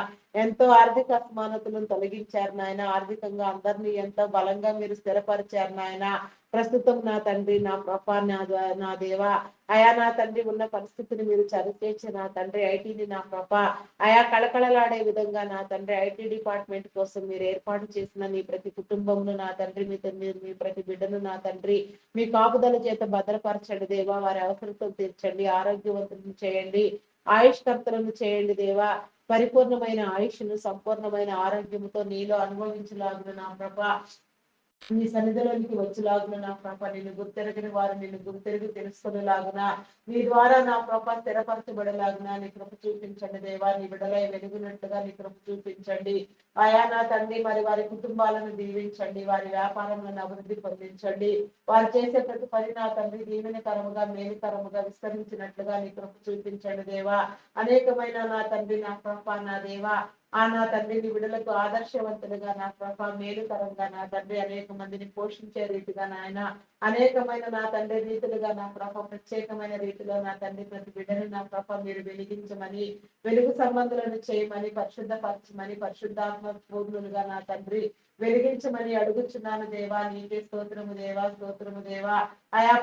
[SPEAKER 2] ఎంతో ఆర్థిక అసమానతలను తొలగించారు నాయన. ఆర్థికంగా అందరినీ ఎంతో బలంగా మీరు స్థిరపరిచారు నాయన. ప్రస్తుతం నా తండ్రి నా ప్రభా నా దేవా నా తండ్రి ఉన్న పరిస్థితిని మీరు చదివేసి నా తండ్రి ఐటీని నా ప్రభా కళకళలాడే విధంగా నా తండ్రి ఐటీ డిపార్ట్మెంట్ కోసం మీరు ఏర్పాటు చేసిన మీ ప్రతి కుటుంబమును నా తండ్రి మీ ప్రతి బిడ్డను నా తండ్రి మీ కాపుదల చేత భద్రపరచండి దేవా. వారి అవసరతలు తీర్చండి, ఆరోగ్యవంతులను చేయండి, ఆయుష్కర్తలను చేయండి దేవా. పరిపూర్ణమైన ఆయుష్ను సంపూర్ణమైన ఆరోగ్యముతో నీలో అనుభవించలాగున నా ప్రభా నీ సన్నిధిలోనికి వచ్చేలాగున నా ప్రభ నిన్ను గుర్తెరగిన వారు నిన్ను గుర్తెరిగి తెలుసుకునేలాగున నీ ద్వారా నా ప్రభ స్థిరపరచబడేలాగున నీ కృప చూపించండి దేవా. నీ బిడలై వెలుగునట్లుగా నీ కృప చూపించండి. నా తండ్రి మరి వారి కుటుంబాలను దీవించండి, వారి వ్యాపారాలను అభివృద్ధి పొందించండి. వారు చేసే ప్రతి పని నా తండ్రి దీవెనకరముగా మేలుకరముగా విస్తరించినట్లుగా నీ కృప చూపించండి దేవా. అనేకమైన నా తండ్రి నా ప్రభ నా దేవా నా తండ్రి నీ బిడ్డలకు ఆదర్శవంతులుగా నా ప్రభ మేలుకరంగా నా తండ్రి అనేక మందిని పోషించే రీతిగా నాయన అనేకమైన నా తండ్రి రీతులుగా నా ప్రభ ప్రత్యేకమైన రీతిలో నా తండ్రి ప్రతి బిడ్డను నా ప్రభ మీరు వెలిగించమని వెలుగు సంబంధులను చేయమని పరిశుద్ధపరచమని పరిశుద్ధాత్మ పూర్ణులుగా నా తండ్రి వెలిగించమని అడుగుచున్నాను దేవా. నీకే స్తోత్రము దేవా, స్తోత్రము దేవా.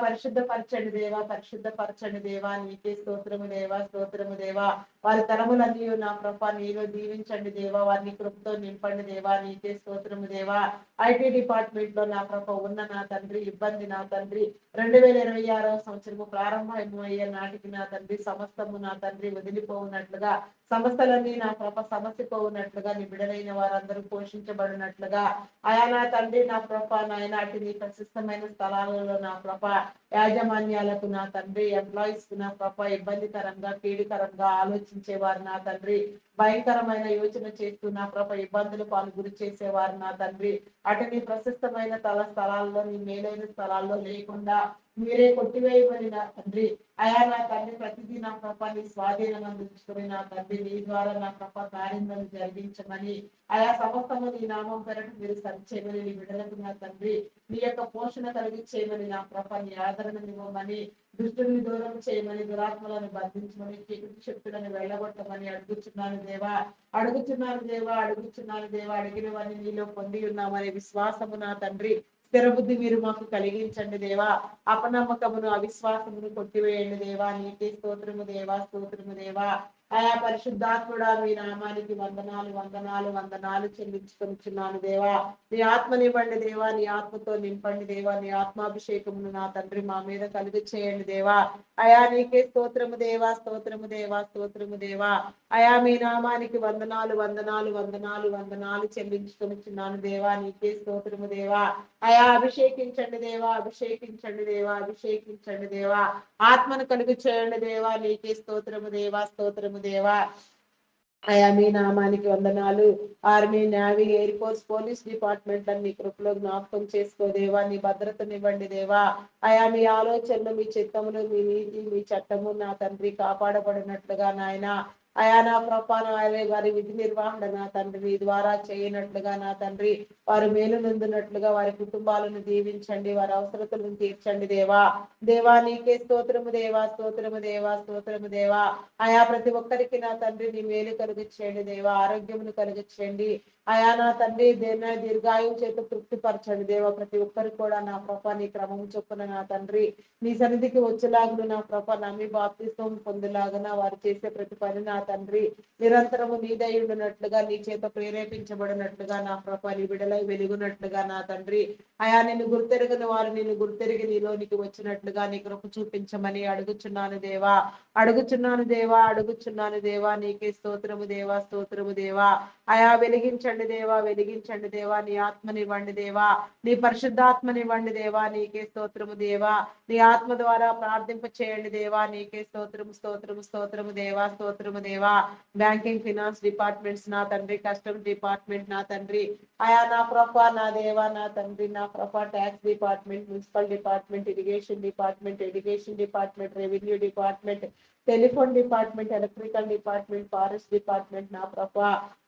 [SPEAKER 2] పరిశుద్ధపరచండి దేవా, పరిశుద్ధపరచండి దేవా. నీకే స్తోత్రము దేవా, స్తోత్రము దేవా. వారి తరములన్నీ నా ప్రభ నీలో దీవించండి దేవా. వారిని కృపతో నింపండి దేవా. నీకే స్తోత్రము దేవా. ఐటీ డిపార్ట్మెంట్ లో నా ప్రభ ఉన్న నా తండ్రి ఇబ్బంది నా తండ్రి 2026వ సంవత్సరము ప్రారంభమయ్యే నాటికి నా తండ్రి సమస్తము నా తండ్రి వదిలిపోవునట్లుగా సమస్తలన్నీ నా ప్రభ సమసిపోవునట్లుగా నీ బిడలైన వారందరూ పోషించబడినట్లుగా నా తండ్రి నా ప్రభ నాయన అటు నీ ప్రశస్తమైన స్థలాలలో నా ప్రభ యాజమాన్యాలకు నా తండ్రి ఎంప్లాయీస్ కు నా ప్రభ ఇబ్బందికరంగా కీడుకరంగా ఆలోచించేవారు నా తండ్రి భయంకరమైన యోచన చేస్తూ నా ప్రభ ఇబ్బందులు పాలు గురి చేసేవారు నా తండ్రి అటు నీ ప్రశస్తమైన స్థలాల్లో నీ మేలైన స్థలాల్లో లేకుండా మీరే కొట్టివేయమని నా తండ్రి నా తండ్రి ప్రతిదీ నా ప్రభ నీ స్వాధీనం అందించుకుని నా తండ్రి నీ ద్వారా నా ప్రభ కార్యములను జరిగించమని సమస్తము నీ నామం పెరటి మీరు సరిచేయమని నీ బిడ్డలకు నా తండ్రి నీ యొక్క పోషణ కలిగించేయమని నా ప్రభ నీ ఆదరణనివ్వమని దుష్టుని దూరం చేయమని దురాత్మలను బంధించమని చీకటి శక్తులను వెళ్ళగొట్టమని అడుగుచున్నాను దేవా. అడుగుచున్నాను దేవా, అడుగుచున్నాను దేవా. అడిగినవన్నీ నీలో పొంది ఉన్నామనే విశ్వాసము నా తండ్రి స్థిర బుద్ధి మీరు మాకు కలిగించండి దేవా. అపనమ్మకమును అవిశ్వాసమును కొట్టివేయండి దేవా. నీకే స్తోత్రము దేవా, స్తోత్రము దేవా. పరిశుద్ధాత్ముడా మీ నామానికి వందనాలు వందనాలు వందనాలు చెల్లించుకొనిచున్నాను దేవా. నీ ఆత్మనివ్వండి దేవా, నీ ఆత్మతో నింపండి దేవా. నీ ఆత్మాభిషేకమును నా తండ్రి మా మీద కలుగు చేయండి దేవా. నీకే స్తోత్రము దేవా, స్తోత్రము దేవా, స్తోత్రము దేవా. మీ నామానికి వందనాలు వందనాలు వందనాలు వందనాలు చెల్లించుకొనిచున్నాను దేవా. నీకే స్తోత్రము దేవా. అభిషేకించండి దేవా, అభిషేకించండి దేవా, అభిషేకించండి దేవా. ఆత్మను కలుగు చేయండి దేవా. నీకే స్తోత్రము దేవా, స్తోత్రము దేవా. మీ నామానికి వందనాలు. Army, navy, air force, police department అన్ని కృపలో జ్ఞాపకం చేసుకో దేవా. నీ భద్రతనివ్వండి దేవా. మీ ఆలోచనలు, మీ చిత్తములు, మీ నీతి, మీ చట్టము నా తండ్రి కాపాడబడినట్లుగా నాయన నా ప్రభాన వారి విధి నిర్వహణ నా తండ్రి మీ ద్వారా చేయనట్లుగా నా తండ్రి వారు మేలు నొందినట్లుగా వారి కుటుంబాలను దీవించండి, వారి అవసరతలను తీర్చండి దేవా. దేవా నీకే స్తోత్రము దేవా, స్తోత్రము దేవా, స్తోత్రము దేవా. ప్రతి ఒక్కరికి నా తండ్రి నీ మేలు కలుగు చేయండి దేవా. ఆరోగ్యమును కలుగు చేయండి, అయా నా తండ్రి దేని దీర్ఘాయువు చేత తృప్తిపరచండి దేవా. ప్రతి ఒక్కరికి కూడా నా ప్రభ నీ క్రమం చొప్పున నా తండ్రి నీ సన్నిధికి వచ్చేలాగున నా ప్రభ నమ్మి బాప్తిస్వం పొందేలాగున వారు చేసే ప్రతి పని నా తండ్రి నిరంతరము నీదై ఉండినట్లుగా నీ చేత ప్రేరేపించబడినట్లుగా నా ప్రభ నీ బిడలై వెలుగునట్లుగా నా తండ్రి అయా నిన్ను గుర్తెరగని వారు నిన్ను గుర్తెరిగి నీలోనికి వచ్చినట్లుగా నీ కృప చూపించమని అడుగుచున్నాను దేవా. అడుగుచున్నాను దేవా, అడుగుచున్నాను దేవా. నీకే స్తోత్రము దేవా, స్తోత్రము దేవా. అయా వెలిగించండి దేవా, వెలిగించండి దేవా. నీ ఆత్మనివ్వండి దేవా, నీ పరిశుద్ధాత్మనివ్వండి దేవా. నీకే స్తోత్రము దేవా. నీ ఆత్మ ద్వారా ప్రార్థింప చేయండి దేవా. నీకే స్తోత్రము, స్తోత్రము, స్తోత్రము దేవా, స్తోత్రము దేవా. బ్యాంకింగ్ ఫినాన్స్ డిపార్ట్మెంట్స్ నా తండ్రి, కస్టమ్ డిపార్ట్మెంట్ నా తండ్రి అయా నా ప్రభ నా దేవా నా తండ్రి నా ప్రభ tax department, municipal department, irrigation department, education department, revenue department, telephone department, electrical department, forest department నా ప్రభ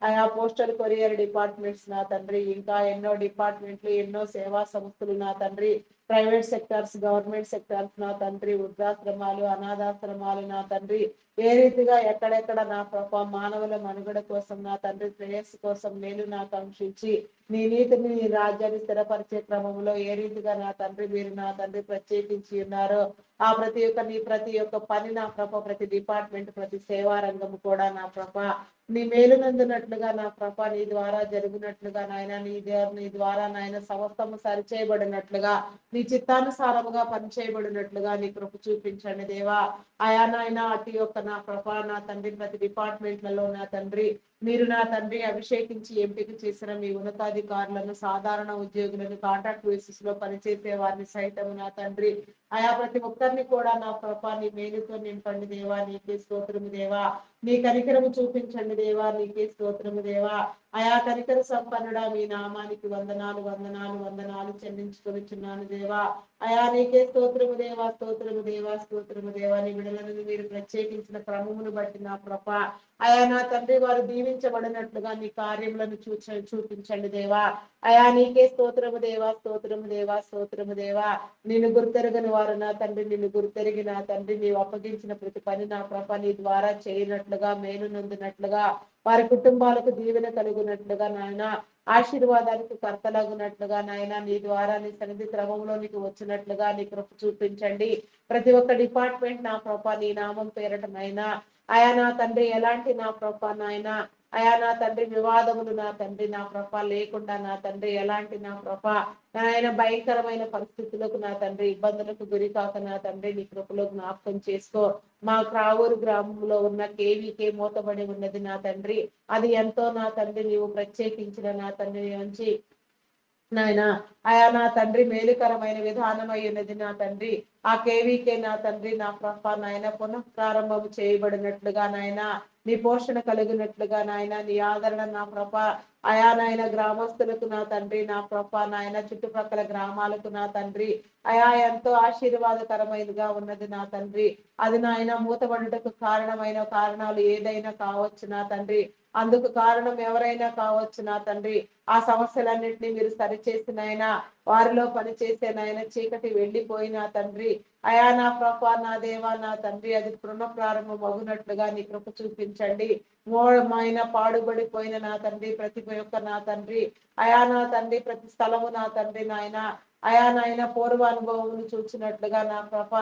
[SPEAKER 2] ఆయా పోస్టల్ కొరియర్ డిపార్ట్మెంట్స్ నా తండ్రి ఇంకా ఎన్నో డిపార్ట్మెంట్లు ఎన్నో సేవా సంస్థలు నా తండ్రి ప్రైవేట్ సెక్టార్స్, గవర్నమెంట్ సెక్టార్స్ నా తండ్రి వృద్ధాశ్రమాలు, అనాథాశ్రమాలు నా తండ్రి ఏ రీతిగా ఎక్కడెక్కడ నా ప్రభ మానవుల మనుగడ కోసం నా తండ్రి శ్రేయస్సు కోసం నేను నా కాంక్షించి నీ నీతిని నీ రాజ్యాన్ని స్థిరపరిచే క్రమంలో ఏ రీతిగా నా తండ్రి మీరు నా తండ్రి ప్రత్యేకించి ఉన్నారో ఆ ప్రతి ఒక్క పని నా ప్రభ ప్రతి డిపార్ట్మెంట్ ప్రతి సేవా రంగం కూడా నా ప్రభ నీ మేలునందునట్లుగా నా ప్రభ నీ ద్వారా జరుగునట్లుగా నాయన నీ ద్వారా నాయన సమస్తము సరిచేయబడినట్లుగా నీ చిత్తానుసారముగా పనిచేయబడినట్లుగా నీ కృప చూపించండి దేవా. ఆయా నాయన అటు యొక్క నా ప్రభ నా తండ్రి ప్రతి డిపార్ట్మెంట్లలో నా తండ్రి మీరు నా తండ్రి అభిషేకించి ఎంపిక చేసిన మీ ఉన్నతాధికారులను, సాధారణ ఉద్యోగులను, కాంట్రాక్ట్ బేసిస్ లో పనిచేసే వారిని సైతం నా తండ్రి ఆయా ప్రతి ఒక్కరిని కూడా నా ప్రభ నీ మేలుతో నింపండి దేవా. నీకే స్తోత్రము దేవా. నీ కనికరము చూపించండి దేవా. నీకే స్తోత్రము దేవా. ఆయా కనికర సంపన్నుడా మీ నామానికి వందనాలు వందనాలు వందనాలు చెల్లించుకొనిచున్నాను దేవా. అయా నీకే స్తోత్రము దేవా, స్తోత్రము దేవా, స్తోత్రము దేవా. నీ విడుదలను మీరు ప్రత్యేకించిన క్రమమును బట్టి నా ప్రభ అయా నా తండ్రి వారు దీవించబడినట్లుగా నీ కార్యములను చూపించండి దేవా. అయా నీకే స్తోత్రము దేవా, స్తోత్రము దేవా, స్తోత్రము దేవా. నిన్ను గుర్తెరగని వారు నా తండ్రి నిన్ను గుర్తెరిగి నా తండ్రి నీవు అప్పగించిన ప్రతి పని నా ప్రభ నీ ద్వారా చేయనట్లుగా మేలు నొందినట్లుగా వారి కుటుంబాలకు దీవెన కలుగునట్లుగా నాయన ఆశీర్వాదానికి కర్తలగునట్లుగా నాయన నీ ద్వారా నీ సన్నిధి క్రమంలోనికి వచ్చినట్లుగా నీ కృప చూపించండి. ప్రతి ఒక్క డిపార్ట్మెంట్ నా ప్రభ నీ నామం పేరటనైనా అయా నా తండ్రి ఎలాంటి నా ప్రభ నాయన అయా నా తండ్రి వివాదములు నా తండ్రి నా ప్రభ లేకుండా నా తండ్రి ఎలాంటి నా ప్రభ నాయన భయంకరమైన పరిస్థితులకు నా తండ్రి ఇబ్బందులకు గురి కాక నా తండ్రి నీ కృపలో జ్ఞాపకం చేసుకో. మా క్రావూరు గ్రామంలో ఉన్న కేవీకే మూతబడి ఉన్నది నా తండ్రి. అది ఎంతో నా తండ్రి నీవు ప్రత్యేకించిన నా తండ్రి నుంచి నాయన ఆయా నా తండ్రి మేలుకరమైన విధానమై ఉన్నది నా తండ్రి. ఆ కేవీకే నా తండ్రి నా ప్రభ నాయన పునః ప్రారంభం చేయబడినట్లుగా నాయన నీ పోషణ కలిగినట్లుగా నాయన నీ ఆదరణ నా ప్రభ అయా నాయన గ్రామస్తులకు నా తండ్రి నా ప్రభ నాయన చుట్టుప్రక్కల గ్రామాలకు నా తండ్రి అయా ఎంతో ఆశీర్వాదకరమైనదిగా ఉన్నది నా తండ్రి. అది నాయన మూతబడుటకు కారణమైన కారణాలు ఏదైనా కావచ్చు నా తండ్రి. అందుకు కారణం ఎవరైనా కావచ్చు నా తండ్రి. ఆ సమస్యలన్నింటినీ మీరు సరిచేసినైనా వారిలో పనిచేసే నాయన చీకటి వెళ్ళిపోయిన తండ్రి అయా నా ప్రభ నా దేవా నా తండ్రి అది పునః ప్రారంభం అగునట్లుగా నీ కృప చూపించండి. మూఢమైన పాడుబడిపోయిన నా తండ్రి ప్రతి ఒక్క నా తండ్రి అయా నా తండ్రి ప్రతి స్థలము నా తండ్రి నాయన అయా నాయన పూర్వ అనుభవమును చూచినట్లుగా నా ప్రభ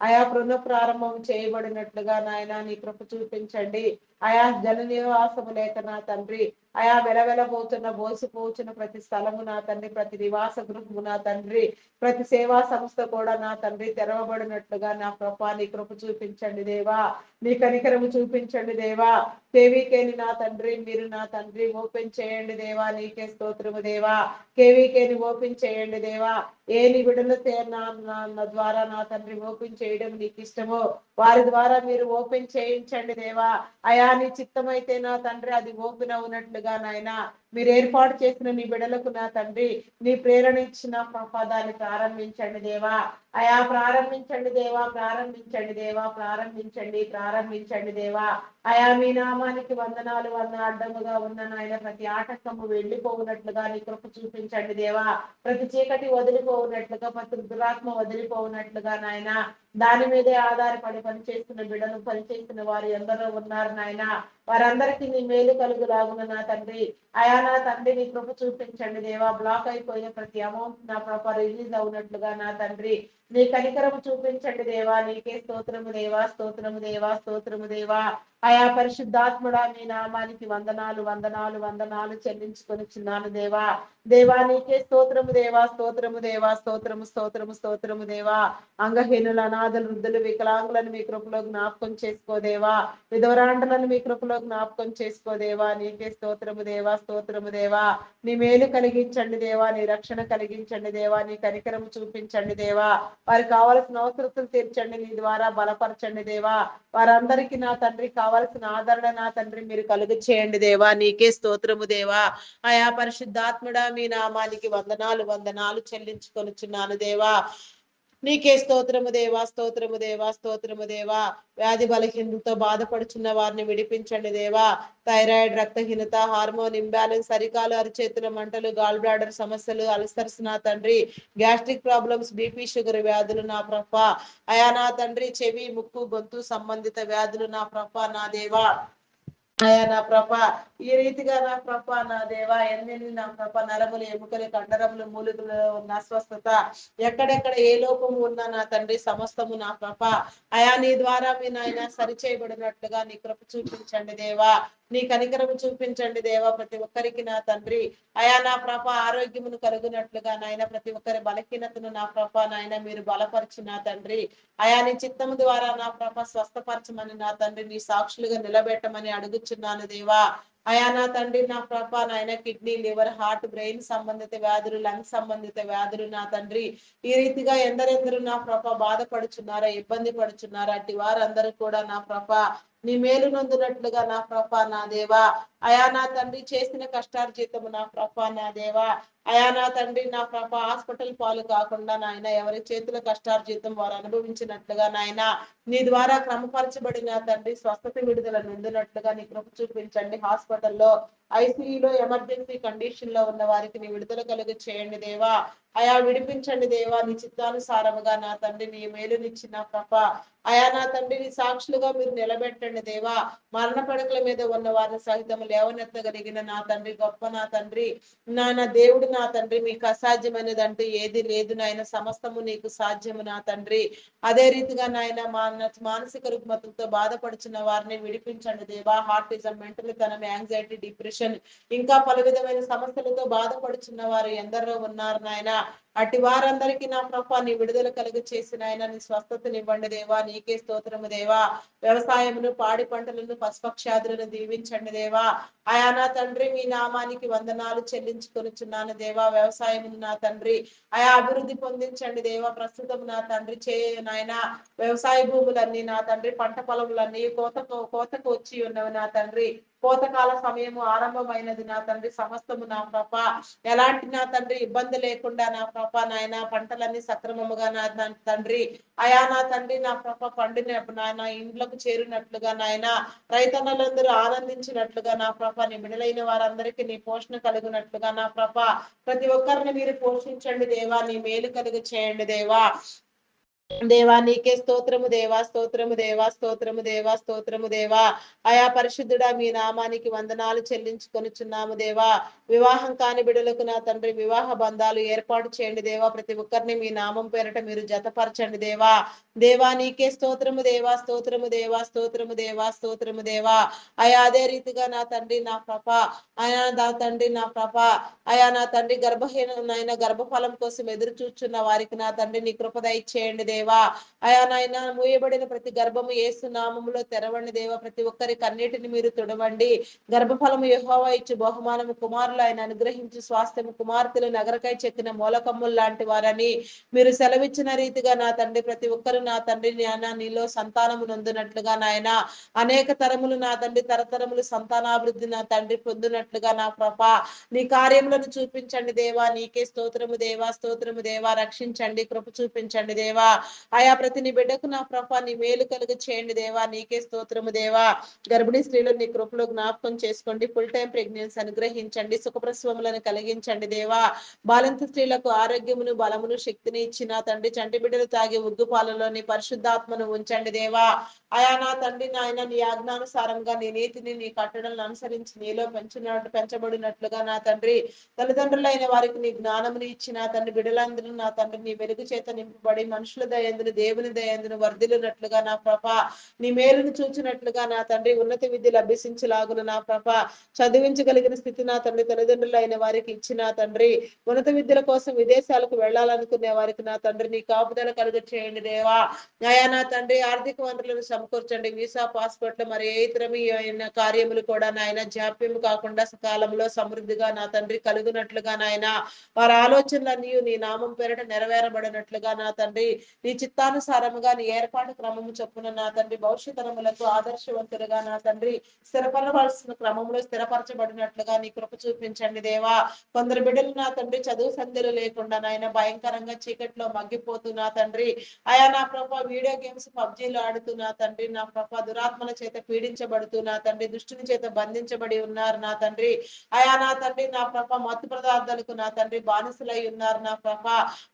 [SPEAKER 2] అయా పునః ప్రారంభం చేయబడినట్లుగా నాయన నీ కృప చూపించండి. అయా జన నివాసము లేక నా తండ్రి అయా వెలవెలబోతున్న బోసిపోతున్న ప్రతి స్థలము నా తండ్రి ప్రతి నివాస గృహము నా తండ్రి ప్రతి సేవా సంస్థ కూడా నా తండ్రి తెరవబడినట్లుగా నా ప్రభ నీ కృప చూపించండి దేవా. నీ కనికరము చూపించండి దేవా. కేవీకేని నా తండ్రి మీరు నా తండ్రి ఓపెన్ చేయండి దేవా. నీకే స్తోత్రము దేవా. కేవీకేని ఓపెన్ చేయండి దేవా. ఏ నీ బిడ్డల ద్వారా నా తండ్రి ఓపెన్ చేయడం నీకు ఇష్టమో వారి ద్వారా మీరు ఓపెన్ చేయించండి దేవా. అయా నీ చిత్తమైతే నా తండ్రి అది ఓపెన్ అవునట్లుగా నాయన మీరు ఏర్పాటు చేసిన నీ బిడలకు నా తండ్రి నీ ప్రేరణ ఇచ్చిన పదాన్ని ప్రారంభించండి దేవా. అయా ప్రారంభించండి దేవా, ప్రారంభించండి దేవా, ప్రారంభించండి దేవా. అయా మీ నామానికి వందనాలు అడ్డముగా ఉన్న నాయన ప్రతి ఆటంకము వెళ్ళిపోవునట్లుగా నీ కృప చూపించండి దేవా. ప్రతి చీకటి వదిలిపోవునట్లుగా ప్రతి దురాత్మ వదిలిపోవునట్లుగా నాయన దాని మీదే ఆధారపడి పనిచేస్తున్న బిడ్డలు పనిచేస్తున్న వారు ఎందరో ఉన్నారు నాయన వారందరికీ నీ మేలు కలుగులాగున నా తండ్రి. అయా నా తండ్రి నీ కృప చూపించండి దేవా. బ్లాక్ అయిపోయిన ప్రతి అమౌంట్ నా ప్రభ రిలీజ్ అవునట్లుగా నా తండ్రి నీ కనికరము చూపించండి దేవా. నీకే స్తోత్రము దేవా, స్తోత్రము దేవా, స్తోత్రము దేవా. అయా పరిశుద్ధాత్ముడా నీ నామానికి వందనాలు వందనాలు వందనాలు చెల్లించుకొనిచున్నాను దేవా. దేవా నీకే స్తోత్రము దేవా, స్తోత్రము దేవా, స్తోత్రము స్తోత్రము స్తోత్రము దేవా. అంగహీనుల, అనాథలు, వృద్ధులు, వికలాంగులను మీ కృపలో జ్ఞాపకం చేసుకోదేవా. విధవరాండలను మీ కృపలో జ్ఞాపకం చేసుకోదేవా. నీకే స్తోత్రము దేవా, స్తోత్రము దేవా. నీ మేలు కలిగించండి దేవా, నీ రక్షణ కలిగించండి దేవా, నీ కనికరము చూపించండి దేవా. వారికి కావలసిన అవసరతలు తీర్చండి, నీ ద్వారా బలపరచండి దేవా. వారందరికీ నా తండ్రి కావలసిన ఆదరణ నా తండ్రి మీరు కలుగు చేయండి దేవా. నీకే స్తోత్రము దేవా. ఆయా పరిశుద్ధాత్ముడా మీ నామానికి వందనాలు వందనాలు చెల్లించుకొనుచున్నాను దేవా. నీకే స్తోత్రము దేవా, స్తోత్రము దేవా, స్తోత్రము దేవా. వ్యాధి బలహీనతతో బాధపడుచున్న వారిని విడిపించండి దేవా. థైరాయిడ్, రక్తహీనత, హార్మోన్ ఇంబ్యాలెన్స్, అరికాలు అరిచేతుల మంటలు, గాల్ బ్లాడర్ సమస్యలు, అల్సర్స్ నా తండ్రి, గ్యాస్ట్రిక్ ప్రాబ్లమ్స్, బీపీ షుగర్ వ్యాధులు నా ప్రభ. అయా నా తండ్రి చెవి, ముక్కు, గొంతు సంబంధిత వ్యాధులు నా ప్రభ నా దేవా. అయా నా ప్రభ ఈ రీతిగా నా ప్రభ నా దేవా ఎన్నెన్ని నా ప్రభ నరములు, ఎముకలు, కండరములు, మూలుగులు ఉన్న అస్వస్థత ఎక్కడెక్కడ ఏ లోపము ఉన్నా నా తండ్రి సమస్తము నా ప్రభ అయా నీ ద్వారా మీ నాయన సరిచేయబడినట్లుగా నీ కృప చూపించండి దేవా. నీ కనికరము చూపించండి దేవా. ప్రతి ఒక్కరికి నా తండ్రి అయా నా ప్రభ ఆరోగ్యమును కలుగునట్లుగా నాయన ప్రతి ఒక్కరి బలహీనతను నా ప్రభ నాయన మీరు బలపరిచి నా తండ్రి అయా నీ చిత్తము ద్వారా నా ప్రభ స్వస్థపరచమని నా తండ్రి నీ సాక్షులుగా నిలబెట్టమని అడుగుచున్నాను దేవా. అయా నా తండ్రి నా ప్రభ నాయన కిడ్నీ, లివర్, హార్ట్, బ్రెయిన్ సంబంధిత వ్యాధులు, లంగ్స్ సంబంధిత వ్యాధులు నా తండ్రి ఈ రీతిగా ఎందరెందరూ నా ప్రభ బాధపడుచున్నారా, ఇబ్బంది పడుచున్నారా అట్టి వారందరూ కూడా నా ప్రభ నీ మేలు నొందినట్లుగా నా ప్రభ నా దేవా. అయా నా తండ్రి చేసిన కష్టార్జితము నా ప్రభ నా దేవా. అయా నా తండ్రి నా ప్రభ హాస్పిటల్ పాలు కాకుండా నాయన ఎవరి చేతుల కష్టార్జితం వారు అనుభవించినట్లుగా నాయన నీ ద్వారా క్రమపరచబడిన తండ్రి స్వస్థత విడుదల నొందినట్లుగా నీ కృప చూపించండి. హాస్పిటల్లో, ఐసీయూలో, ఎమర్జెన్సీ కండిషన్ లో ఉన్న వారికి నీ విడుదల కలుగు చేయండి దేవా. అయా విడిపించండి దేవా. నీ చిత్తానుసారముగా నా తండ్రి నీ మేలునిచ్చిన ప్రభ అయా నా తండ్రి నీ సాక్షులుగా మీరు నిలబెట్టండి దేవా. మరణ పడకల మీద ఉన్న వారిని సహితం లేవనెత్తగలిగిన నా తండ్రి గొప్ప నా తండ్రి నాయన దేవుడు నా తండ్రి మీకు అసాధ్యమైనది అంటూ ఏది లేదు నాయన సమస్తము నీకు సాధ్యము నా తండ్రి. అదే రీతిగా నాయన మానసిక రుగ్మతలతో బాధపడుచున్న వారిని విడిపించండి దేవా. హార్టిజం, మెంటల్ తనం, యాంగ్జైటీ, డిప్రెషన్ ఇంకా పలు విధమైన సమస్యలతో బాధపడుచున్న వారు ఎందరో ఉన్నారు నాయన. అటు వారందరికీ నా ప్రభ నీ విడుదల కలుగు చేసిన ఆయన నీ స్వస్థతనివ్వండి దేవా. నీకే స్తోత్రము దేవా. వ్యవసాయమును, పాడి పంటలను, పశుపక్షాదులను దీవించండి దేవా. అయా నా తండ్రి మీ నామానికి వందనాలు చెల్లించుకొనుచున్నాను దేవా. వ్యవసాయమును నా తండ్రి అయా అభివృద్ధి పొందించండి దేవా. ప్రస్తుతం నా తండ్రి నాయన వ్యవసాయ భూములన్నీ నా తండ్రి పంట పొలములన్నీ కోతకు వచ్చి ఉన్నవి నా తండ్రి. కోతకాల సమయము ఆరంభమైనది నా తండ్రి. సమస్తము నా ప్రభ ఎలాంటి నా తండ్రి ఇబ్బంది లేకుండా నా ప్రభ నాయన పంటలన్నీ సక్రమముగా నా తండ్రి అయా నా తండ్రి నా ప్రభ పండిన నాయన ఇండ్లకు చేరినట్లుగా నాయన రైతన్నలందరూ ఆనందించినట్లుగా నా ప్రభ నీ బిడలైన వారందరికీ నీ పోషణ కలుగునట్లుగా నా ప్రభ ప్రతి ఒక్కరిని మీరు పోషించండి దేవా. నీ మేలు కలుగు చేయండి దేవా. దేవా నీకే స్తోత్రము దేవా, స్తోత్రము దేవా, స్తోత్రము దేవా, స్తోత్రము దేవా. అయా పరిశుద్ధుడా మీ నామానికి వందనాలు చెల్లించుకొనుచున్నాము దేవా. వివాహం కాని బిడలకు నా తండ్రి వివాహ బంధాలు ఏర్పాటు చేయండి దేవా. ప్రతి ఒక్కరిని మీ నామం పేరట మీరు జతపరచండి దేవా. దేవా నీకే స్తోత్రము దేవా, స్తోత్రము దేవా, స్తోత్రము దేవా, స్తోత్రము దేవా. అయా అదే రీతిగా నా తండ్రి నా ప్రభ అయా నా తండ్రి నా ప్రభ అయా నా తండ్రి గర్భహీనమైన గర్భఫలం కోసం ఎదురు చూచున్న వారికి నా తండ్రి నీ కృప దయచేయండి దేవా. అయా నాయన మూయబడిన ప్రతి గర్భము యేసు నామములో తెరవండి దేవా. ప్రతి ఒక్కరి కన్నీటిని మీరు తుడవండి. గర్భఫలము యెహోవా ఇచ్చు బహుమానము కుమారులు ఆయన అనుగ్రహించి స్వాస్థ్యము కుమార్తెలు నగరకై చెక్కిన మూలకమ్ములు లాంటి వారని మీరు సెలవిచ్చిన రీతిగా నా తండ్రి ప్రతి ఒక్కరు నా తండ్రి నీలో సంతానము నొందినట్లుగా నాయన అనేక తరములు నా తండ్రి తరతరములు సంతానాభివృద్ధి నా తండ్రి పొందినట్లుగా నా ప్రభ నీ కార్యములను చూపించండి దేవా. నీకే స్తోత్రము దేవా, స్తోత్రము దేవా. రక్షించండి, కృప చూపించండి దేవా. ఆయా ప్రతి నీ బిడ్డకు నా ప్రభ నీ మేలు కలుగు చేయండి దేవా. నీకే స్తోత్రము దేవా. గర్భిణీ స్త్రీలు నీ కృపలో జ్ఞాపకం చేసుకోండి. ఫుల్ టైం ప్రెగ్నెన్సీ అనుగ్రహించండి. సుఖప్రసవములను కలిగించండి దేవా. బాలింత స్త్రీలకు ఆరోగ్యమును, బలమును, శక్తిని ఇచ్చిన తండ్రి చంటి బిడ్డలు తాగి ఉగ్గు పాలలో నీ పరిశుద్ధాత్మను ఉంచండి దేవా. అయా నా తండ్రి నాయన నీ ఆజ్ఞానుసారంగా నీ నీతిని నీ కట్టడలను అనుసరించి నీలో పెంచబడినట్లుగా నా తండ్రి తల్లిదండ్రులైన వారికి నీ జ్ఞానముని ఇచ్చిన తండ్రి బిడ్డలందరూ నా తండ్రి నీ వెలుగు చేత నింపబడి మనుషుల దయందును దేవుని దయందును వర్ధిల్లునట్లుగా నా ప్రభ నీ మేలును చూచినట్లుగా నా తండ్రి ఉన్నత విద్యలు అభ్యసించలాగును నా ప్రభ చదివించగలిగిన స్థితి నా తండ్రి తల్లిదండ్రులైన వారికి ఇచ్చిన తండ్రి ఉన్నత విద్యల కోసం విదేశాలకు వెళ్ళాలనుకునే వారికి నా తండ్రి నీ కాపుదల కలుగ చేయండి దేవా. అయా నా తండ్రి ఆర్థిక వనరులను సమకూర్చండి. వీసా పాస్పోర్ట్లు మరి ఏ ఇతరమైన కార్యములు కూడా నాయన జాప్యం కాకుండా సకాలంలో సమృద్ధిగా నా తండ్రి కలుగునట్లుగా నాయన వారి ఆలోచనలన్నీ నీ నామం పేరిట నెరవేరబడినట్లుగా నా తండ్రి నీ చిత్తానుసారముగా నీ ఏర్పాటు క్రమము చొప్పున నా తండ్రి భవిష్యతరములకు ఆదర్శవంతులుగా నా తండ్రి స్థిరపరవలసిన క్రమంలో స్థిరపరచబడినట్లుగా నీ కృప చూపించండి దేవా. కొందరు బిడ్డలు నా తండ్రి చదువు సంధ్యలు లేకుండా నాయన భయంకరంగా చీకట్లో మగ్గిపోతూ నా తండ్రి అయా నా ప్రభ వీడియో గేమ్స్ పబ్జీలు ఆడుతూ నా తండ్రి నా ప్రభ దురాత్మల చేత పీడించబడుతూ నా తండ్రి దుష్టుని చేత బంధించబడి ఉన్నారు నా తండ్రి అయా నా తండ్రి నా ప్రభ మత్తు పదార్థాలకు నా తండ్రి బానిసలై ఉన్నారు నా ప్రభ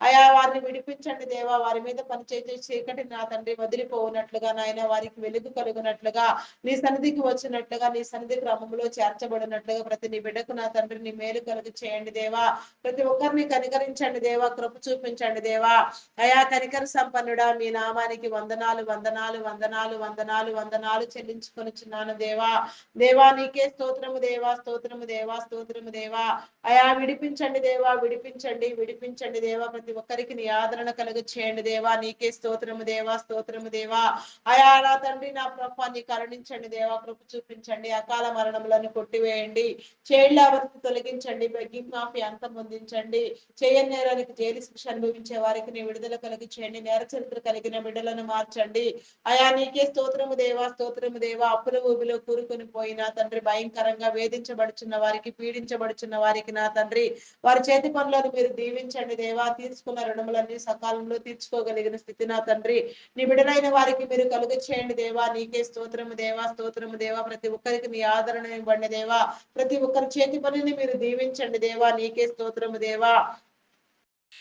[SPEAKER 2] అయా వారిని విడిపించండి దేవా. వారి మీద పనిచేసే చీకటి నా తండ్రి వదిలిపోవునట్లుగా నాయన వారికి వెలుగు కలుగునట్లుగా నీ సన్నిధికి వచ్చినట్లుగా నీ సన్నిధి క్రమంలో చేర్చబడినట్లుగా ప్రతి నీ బిడ్డకు నా తండ్రి నీ మేలు కలుగు చేయండి దేవా. ప్రతి ఒక్కరిని కనికరించండి దేవా. కృప చూపించండి దేవా. అయా కనికర సంపన్నుడా మీ నామానికి వందనాలు వందనాలు వందనాలు వందనాలు వందనాలు చెల్లించుకొనిచున్నాను దేవా. దేవా నీకే స్తోత్రము దేవా స్తోత్రము దేవా స్తోత్రము దేవా. అయా విడిపించండి దేవా విడిపించండి విడిపించండి దేవా. ప్రతి ఒక్కరికి నీ ఆదరణ కలుగ చేయండి దేవా. నీకే స్తోత్రము దేవా స్తోత్రము దేవా. అయా నా తండ్రి నా ప్రభ నీ కరుణించండి దేవా. కృప చూపించండి. అకాల మరణములను కొట్టివేయండి. చైల్డ్ లేబర్స్ తొలగించండి. బెగ్గింగ్ మాఫీ అంతమొందించండి. చేయని నేరానికి జైలు శిక్ష అనుభవించే వారికి నీ విడుదల కలిగి చేయండి. నేర చరిత్ర కలిగిన బిడ్డలను మార్చండి. అయా నీకే స్తోత్రము దేవా స్తోత్రము దేవా. అప్పుల ఊబిలో కూరుకొని పోయిన తండ్రి భయంకరంగా వేధించబడుచున్న వారికి పీడించబడుచున్న వారికి నా తండ్రి వారి చేతి పనులను మీరు దీవించండి దేవా. తీసుకున్న రుణములన్నీ సకాలంలో తీర్చుకోగలిగిన స్థితి నా తండ్రి నీ బిడ్డలైన వారికి మీరు కలుగ చేయండి దేవా. నీకే స్తోత్రము దేవా స్తోత్రము దేవా. ప్రతి ఒక్కరికి నీ ఆదరణ ఇవ్వండి దేవా. ప్రతి ఒక్కరి చేతి పనిని మీరు దీవించండి దేవా. నీకే స్తోత్రము దేవా.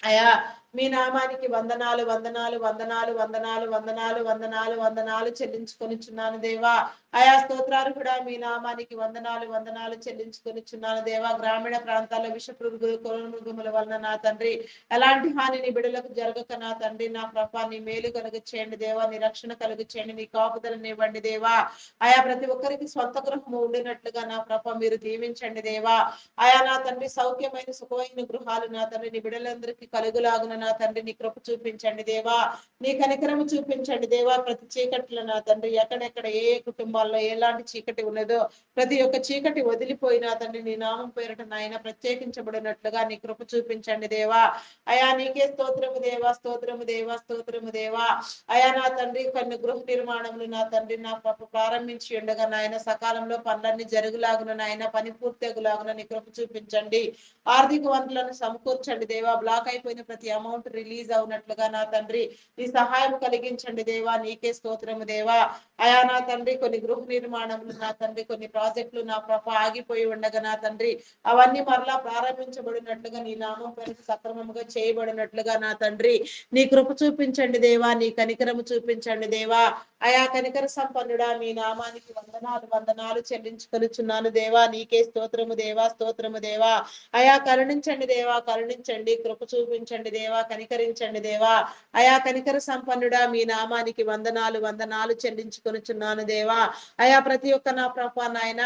[SPEAKER 2] అయా మీ నామానికి వందనాలు వందనాలు వందనాలు వందనాలు వందనాలు వందనాలు వందనాలు చెల్లించుకొనిచున్నాను దేవా. అయా స్తోత్రాలు కూడా మీ నామానికి వందనాలు వందనాలు చెల్లించుకొనిచున్నాను దేవా. గ్రామీణ ప్రాంతాల్లో విష పురుగులు కొనుమృగముల వలన నా తండ్రి ఎలాంటి హాని నీ బిడ్డలకు జరగక నా తండ్రి నా ప్రభ నీ మేలు కలుగు చేయండి దేవా. నీ రక్షణ కలుగు చేయండి. నీ కాపుదలని ఇవ్వండి దేవా. అయా ప్రతి ఒక్కరికి స్వంత గృహము ఉండినట్లుగా నా ప్రభ మీరు దీవించండి దేవా. అయా నా తండ్రి సౌఖ్యమైన సుఖమైన గృహాలు నా తండ్రి నీ బిడ్డలందరికీ కలుగులాగున నా తండ్రి నీ కృప చూపించండి దేవా. నీ కనికరము చూపించండి దేవా. ప్రతి చీకట్లో నా తండ్రి ఎక్కడెక్కడ ఏ కుటుంబాల్లో ఎలాంటి చీకటి ఉన్నదో ప్రతి ఒక్క చీకటి వదిలిపోయి నా తండ్రి నీ నామం పేరిట నాయన ప్రత్యేకించబడినట్లుగా నీ కృప చూపించండి దేవా. అయా నీకే స్తోత్రము దేవా స్తోత్రము దేవా స్తోత్రము దేవా. అయా నా తండ్రి కొన్ని గృహ నిర్మాణములు నా తండ్రి నా ప్రారంభించి ఉండగా నాయన సకాలంలో పనులన్నీ జరుగులాగున నాయన పని పూర్తగులాగున నీ కృప చూపించండి. ఆర్థిక వనరులను సమకూర్చండి దేవా. బ్లాక్ అయిపోయిన ప్రతి అమౌంట్ రిలీజ్ అవునట్లుగా నా తండ్రి నీ సహాయం కలిగించండి దేవా. నీకే స్తోత్రము దేవా. అయా నా తండ్రి కొన్ని గృహ నిర్మాణములు నా తండ్రి కొన్ని ప్రాజెక్టులు నా ప్రభ ఆగిపోయి ఉండగా నా తండ్రి అవన్నీ మరలా ప్రారంభించబడినట్లుగా నీ నామం పేరిట సక్రమముగా చేయబడినట్లుగా నా తండ్రి నీ కృప చూపించండి దేవా. నీ కనికరము చూపించండి దేవా. అయా కనికర సంపన్నుడా మీ నామానికి వందనాలు వందనాలు చెల్లించుకొనిచున్నాను దేవా. నీకే స్తోత్రము దేవా స్తోత్రము దేవా. అయా కరుణించండి దేవా కరుణించండి. కృప చూపించండి దేవా. కనికరించండి దేవా. అయా కనికర సంపన్నుడా మీ నామానికి వందనాలు వందనాలు చెల్లించుకొనిచున్నాను దేవా. అయా ప్రతి ఒక్క నా ప్రభ నాయన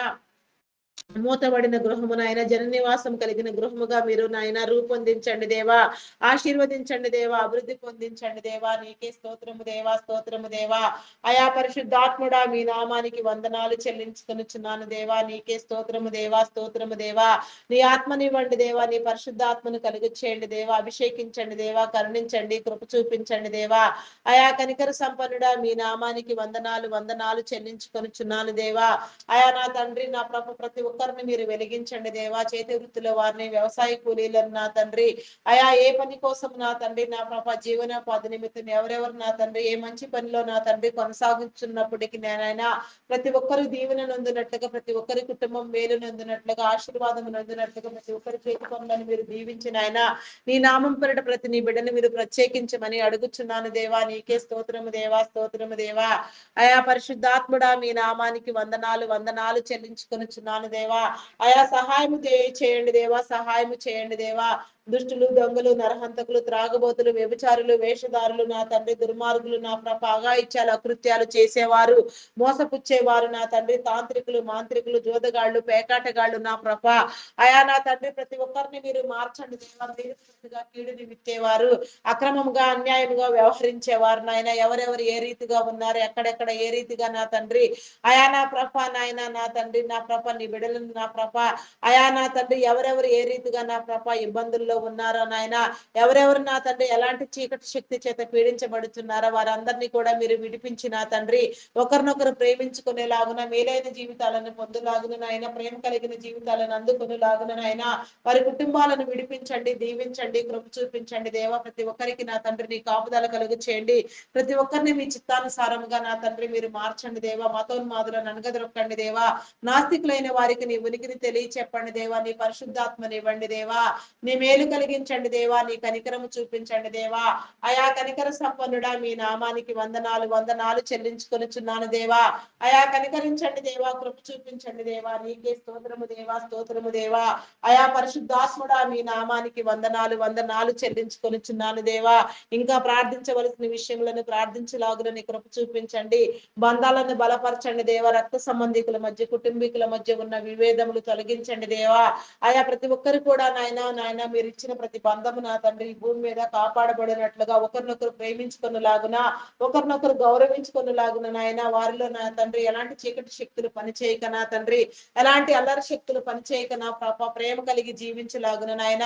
[SPEAKER 2] మూతబడిన గృహము నాయన జన నివాసం కలిగిన గృహముగా మీరు నాయన రూపొందించండి దేవా. ఆశీర్వదించండి దేవా. అభివృద్ధి పొందించండి దేవా. నీకే స్తోత్రము దేవా స్తోత్రము దేవా. అయా పరిశుద్ధాత్ముడా మీ నామానికి వందనాలు చెల్లించుకొనిచున్నాను దేవా. నీకే స్తోత్రము దేవా స్తోత్రము దేవా. నీ ఆత్మనివ్వండి దేవా. నీ పరిశుద్ధాత్మను కలుగు చేయండి దేవా. అభిషేకించండి దేవా. కరుణించండి. కృప చూపించండి దేవా. అయా కనికర సంపన్నుడా మీ నామానికి వందనాలు వందనాలు చెల్లించుకొనిచున్నాను దేవా. అయా నా తండ్రి నా ప్రభు ప్రతి ఒక్కరిని మీరు వెలిగించండి దేవా. చేతి వృత్తుల వారిని, వ్యవసాయ కూలీలను నా తండ్రి, అయా ఏ పని కోసం నా తండ్రి నా ప్రభ జీవనోపాధి నిమిత్తం ఎవరెవరు నా తండ్రి ఏ మంచి పనిలో నా తండ్రి కొనసాగుతున్నప్పటికీ నేనైనా ప్రతి ఒక్కరు దీవెన నొందినట్లుగా, ప్రతి ఒక్కరి కుటుంబం మేలు నొందినట్లుగా, ఆశీర్వాదం నొందినట్లుగా ప్రతి ఒక్కరి చేతి పనులను మీరు దీవించిన ఆయన నీ నామం పేరిట ప్రతి నీ బిడ్డని మీరు ప్రత్యేకించమని అడుగుచున్నాను దేవా. నీకే స్తోత్రము దేవా, స్తోత్రము దేవా. అయా పరిశుద్ధాత్ముడా మీ నామానికి వందనాలు వందనాలు చెల్లించుకొనుచున్నాను దేవా. అయా సహాయము చేయండి దేవా, సహాయము చేయండి దేవా. దుష్టులు, దొంగలు, నరహంతకులు, త్రాగబోతులు, వ్యభిచారులు, వేషధారులు నా తండ్రి, దుర్మార్గులు నా ప్రభ, అఘాయిత్యాలు అకృత్యాలు చేసేవారు, మోసపుచ్చేవారు నా తండ్రి, తాంత్రికులు, మాంత్రికులు, జోదగాళ్ళు, పేకాటగాళ్ళు నా ప్రభ, అయా నా తండ్రి ప్రతి ఒక్కరిని మీరు మార్చండి దేవా. మీరు కీడుని విత్తేవారు, అక్రమంగా అన్యాయముగా వ్యవహరించేవారు నాయన ఎవరెవరు ఏ రీతిగా ఉన్నారు, ఎక్కడెక్కడ ఏ రీతిగా నా తండ్రి అయా నా ప్రభ నాయన నా తండ్రి నా ప్రభ నీ బిడ్డలను నా ప్రభ అయా నా తండ్రి ఎవరెవరు ఏ రీతిగా నా ప్రభ ఇబ్బందుల్లో ఉన్నారో నాయన, ఎవరెవరు నా తండ్రి ఎలాంటి చీకటి శక్తి చేత పీడించబడుతున్నారో వారందరినీ కూడా మీరు విడిపించి నా తండ్రి ఒకరినొకరు ప్రేమించుకునేలాగున, మేలైన జీవితాలను పొందులాగున నాయన, ప్రేమ కలిగిన జీవితాలను అందుకునేలాగున నాయన వారి కుటుంబాలను విడిపించండి, దీవించండి, కృప చూపించండి దేవా. ప్రతి ఒక్కరికి నా తండ్రి నీ కాపుదల కలుగు చేయండి. ప్రతి ఒక్కరిని మీ చిత్తానుసారముగా నా తండ్రి మీరు మార్చండి దేవా. మతోన్మాదులను అనగదొక్కండి దేవా. నాస్తికులైన వారికి నీ ఉనికిని తెలియచెప్పండి దేవా. నీ పరిశుద్ధాత్మని ఇవ్వండి దేవా. నీ మేలు కలిగించండి దేవా. నీ కనికరము చూపించండి దేవా. అయా కనికర సంపన్నుడా మీ నామానికి వందనాలు వందనాలు చెల్లించుకొనుచున్నాను దేవా. అయా కనికరించండి దేవా, కృప చూపించండి దేవా. నీకే స్తోత్రము దేవా, స్తోత్రము దేవా. అయా పరిశుద్ధాత్ముడా మీ నామానికి వందనాలు వందనాలు చెల్లించుకొనుచున్నాను దేవా. ఇంకా ప్రార్థించవలసిన విషయములను ప్రార్థించలాగున నీ కృప చూపించండి. బంధాలను బలపరచండి దేవా. రక్త సంబంధికుల మధ్య, కుటుంబీకుల మధ్య ఉన్న విభేదములు తొలగించండి దేవా. ఆయా ప్రతి ఒక్కరు కూడా నాయన మీరు ఇచ్చిన ప్రతి బంధము నా తండ్రి ఈ భూమి మీద కాపాడబడినట్లుగా, ఒకరినొకరు ప్రేమించుకున్నలాగున, ఒకరినొకరు గౌరవించుకున్నలాగున నాయన వారిలో నా తండ్రి ఎలాంటి చీకటి శక్తులు పనిచేయక నా తండ్రి, ఎలాంటి అల్లరి శక్తులు పనిచేయక నా ప్రేమ కలిగి జీవించలాగున నాయన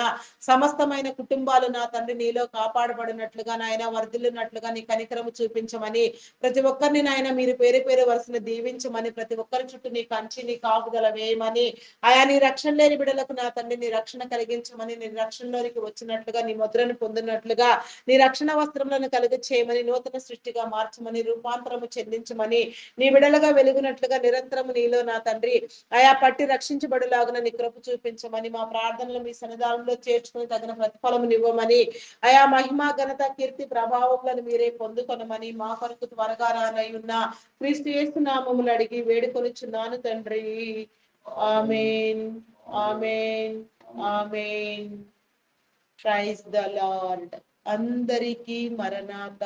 [SPEAKER 2] సమస్తమైన కుటుంబాలు నా తండ్రి నీలో కాపాడబడినట్లుగా నాయన వర్ధిల్లినట్లుగా నీ కనికరము చూపించమని, ప్రతి ఒక్కరిని నాయన మీరు పేరు పేరు వరుసను దీవించమని, ప్రతి ఒక్కరి చుట్టూ నీ కంచి నీ కాపుదల వేయమని, ఆయా నీ రక్షణ లేని బిడ్డలకు నా తండ్రి నీ రక్షణ కలిగించమని, నీ రక్షణలోనికి వచ్చినట్లుగా, నీ ముద్రను పొందినట్లుగా, నీ రక్షణ వస్త్రములను కలుగ చేయమని, నూతన సృష్టిగా మార్చమని, రూపాంతరము చెందించమని, నీ బిడలుగా వెలుగునట్లుగా నిరంతరము నీలో నా తండ్రి ఆయా పట్టి రక్షించబడులాగున నీ కృప చూపించమని, మా ప్రార్థనలు మీ సన్నిధానంలో చేర్చుకుని తగిన ప్రతిఫలము ఇవ్వమని, ఆయా మహిమ ఘనత కీర్తి ప్రభావములను మీరే పొందుకొనమని, మా కొరకు త్వరగా రానై ఉన్న క్రీస్తు యేసు నామములు అడిగి వేడుకొనుచున్నాను తండ్రి. Amen, amen, amen. Praise the lord. అందరికీ మరణాత.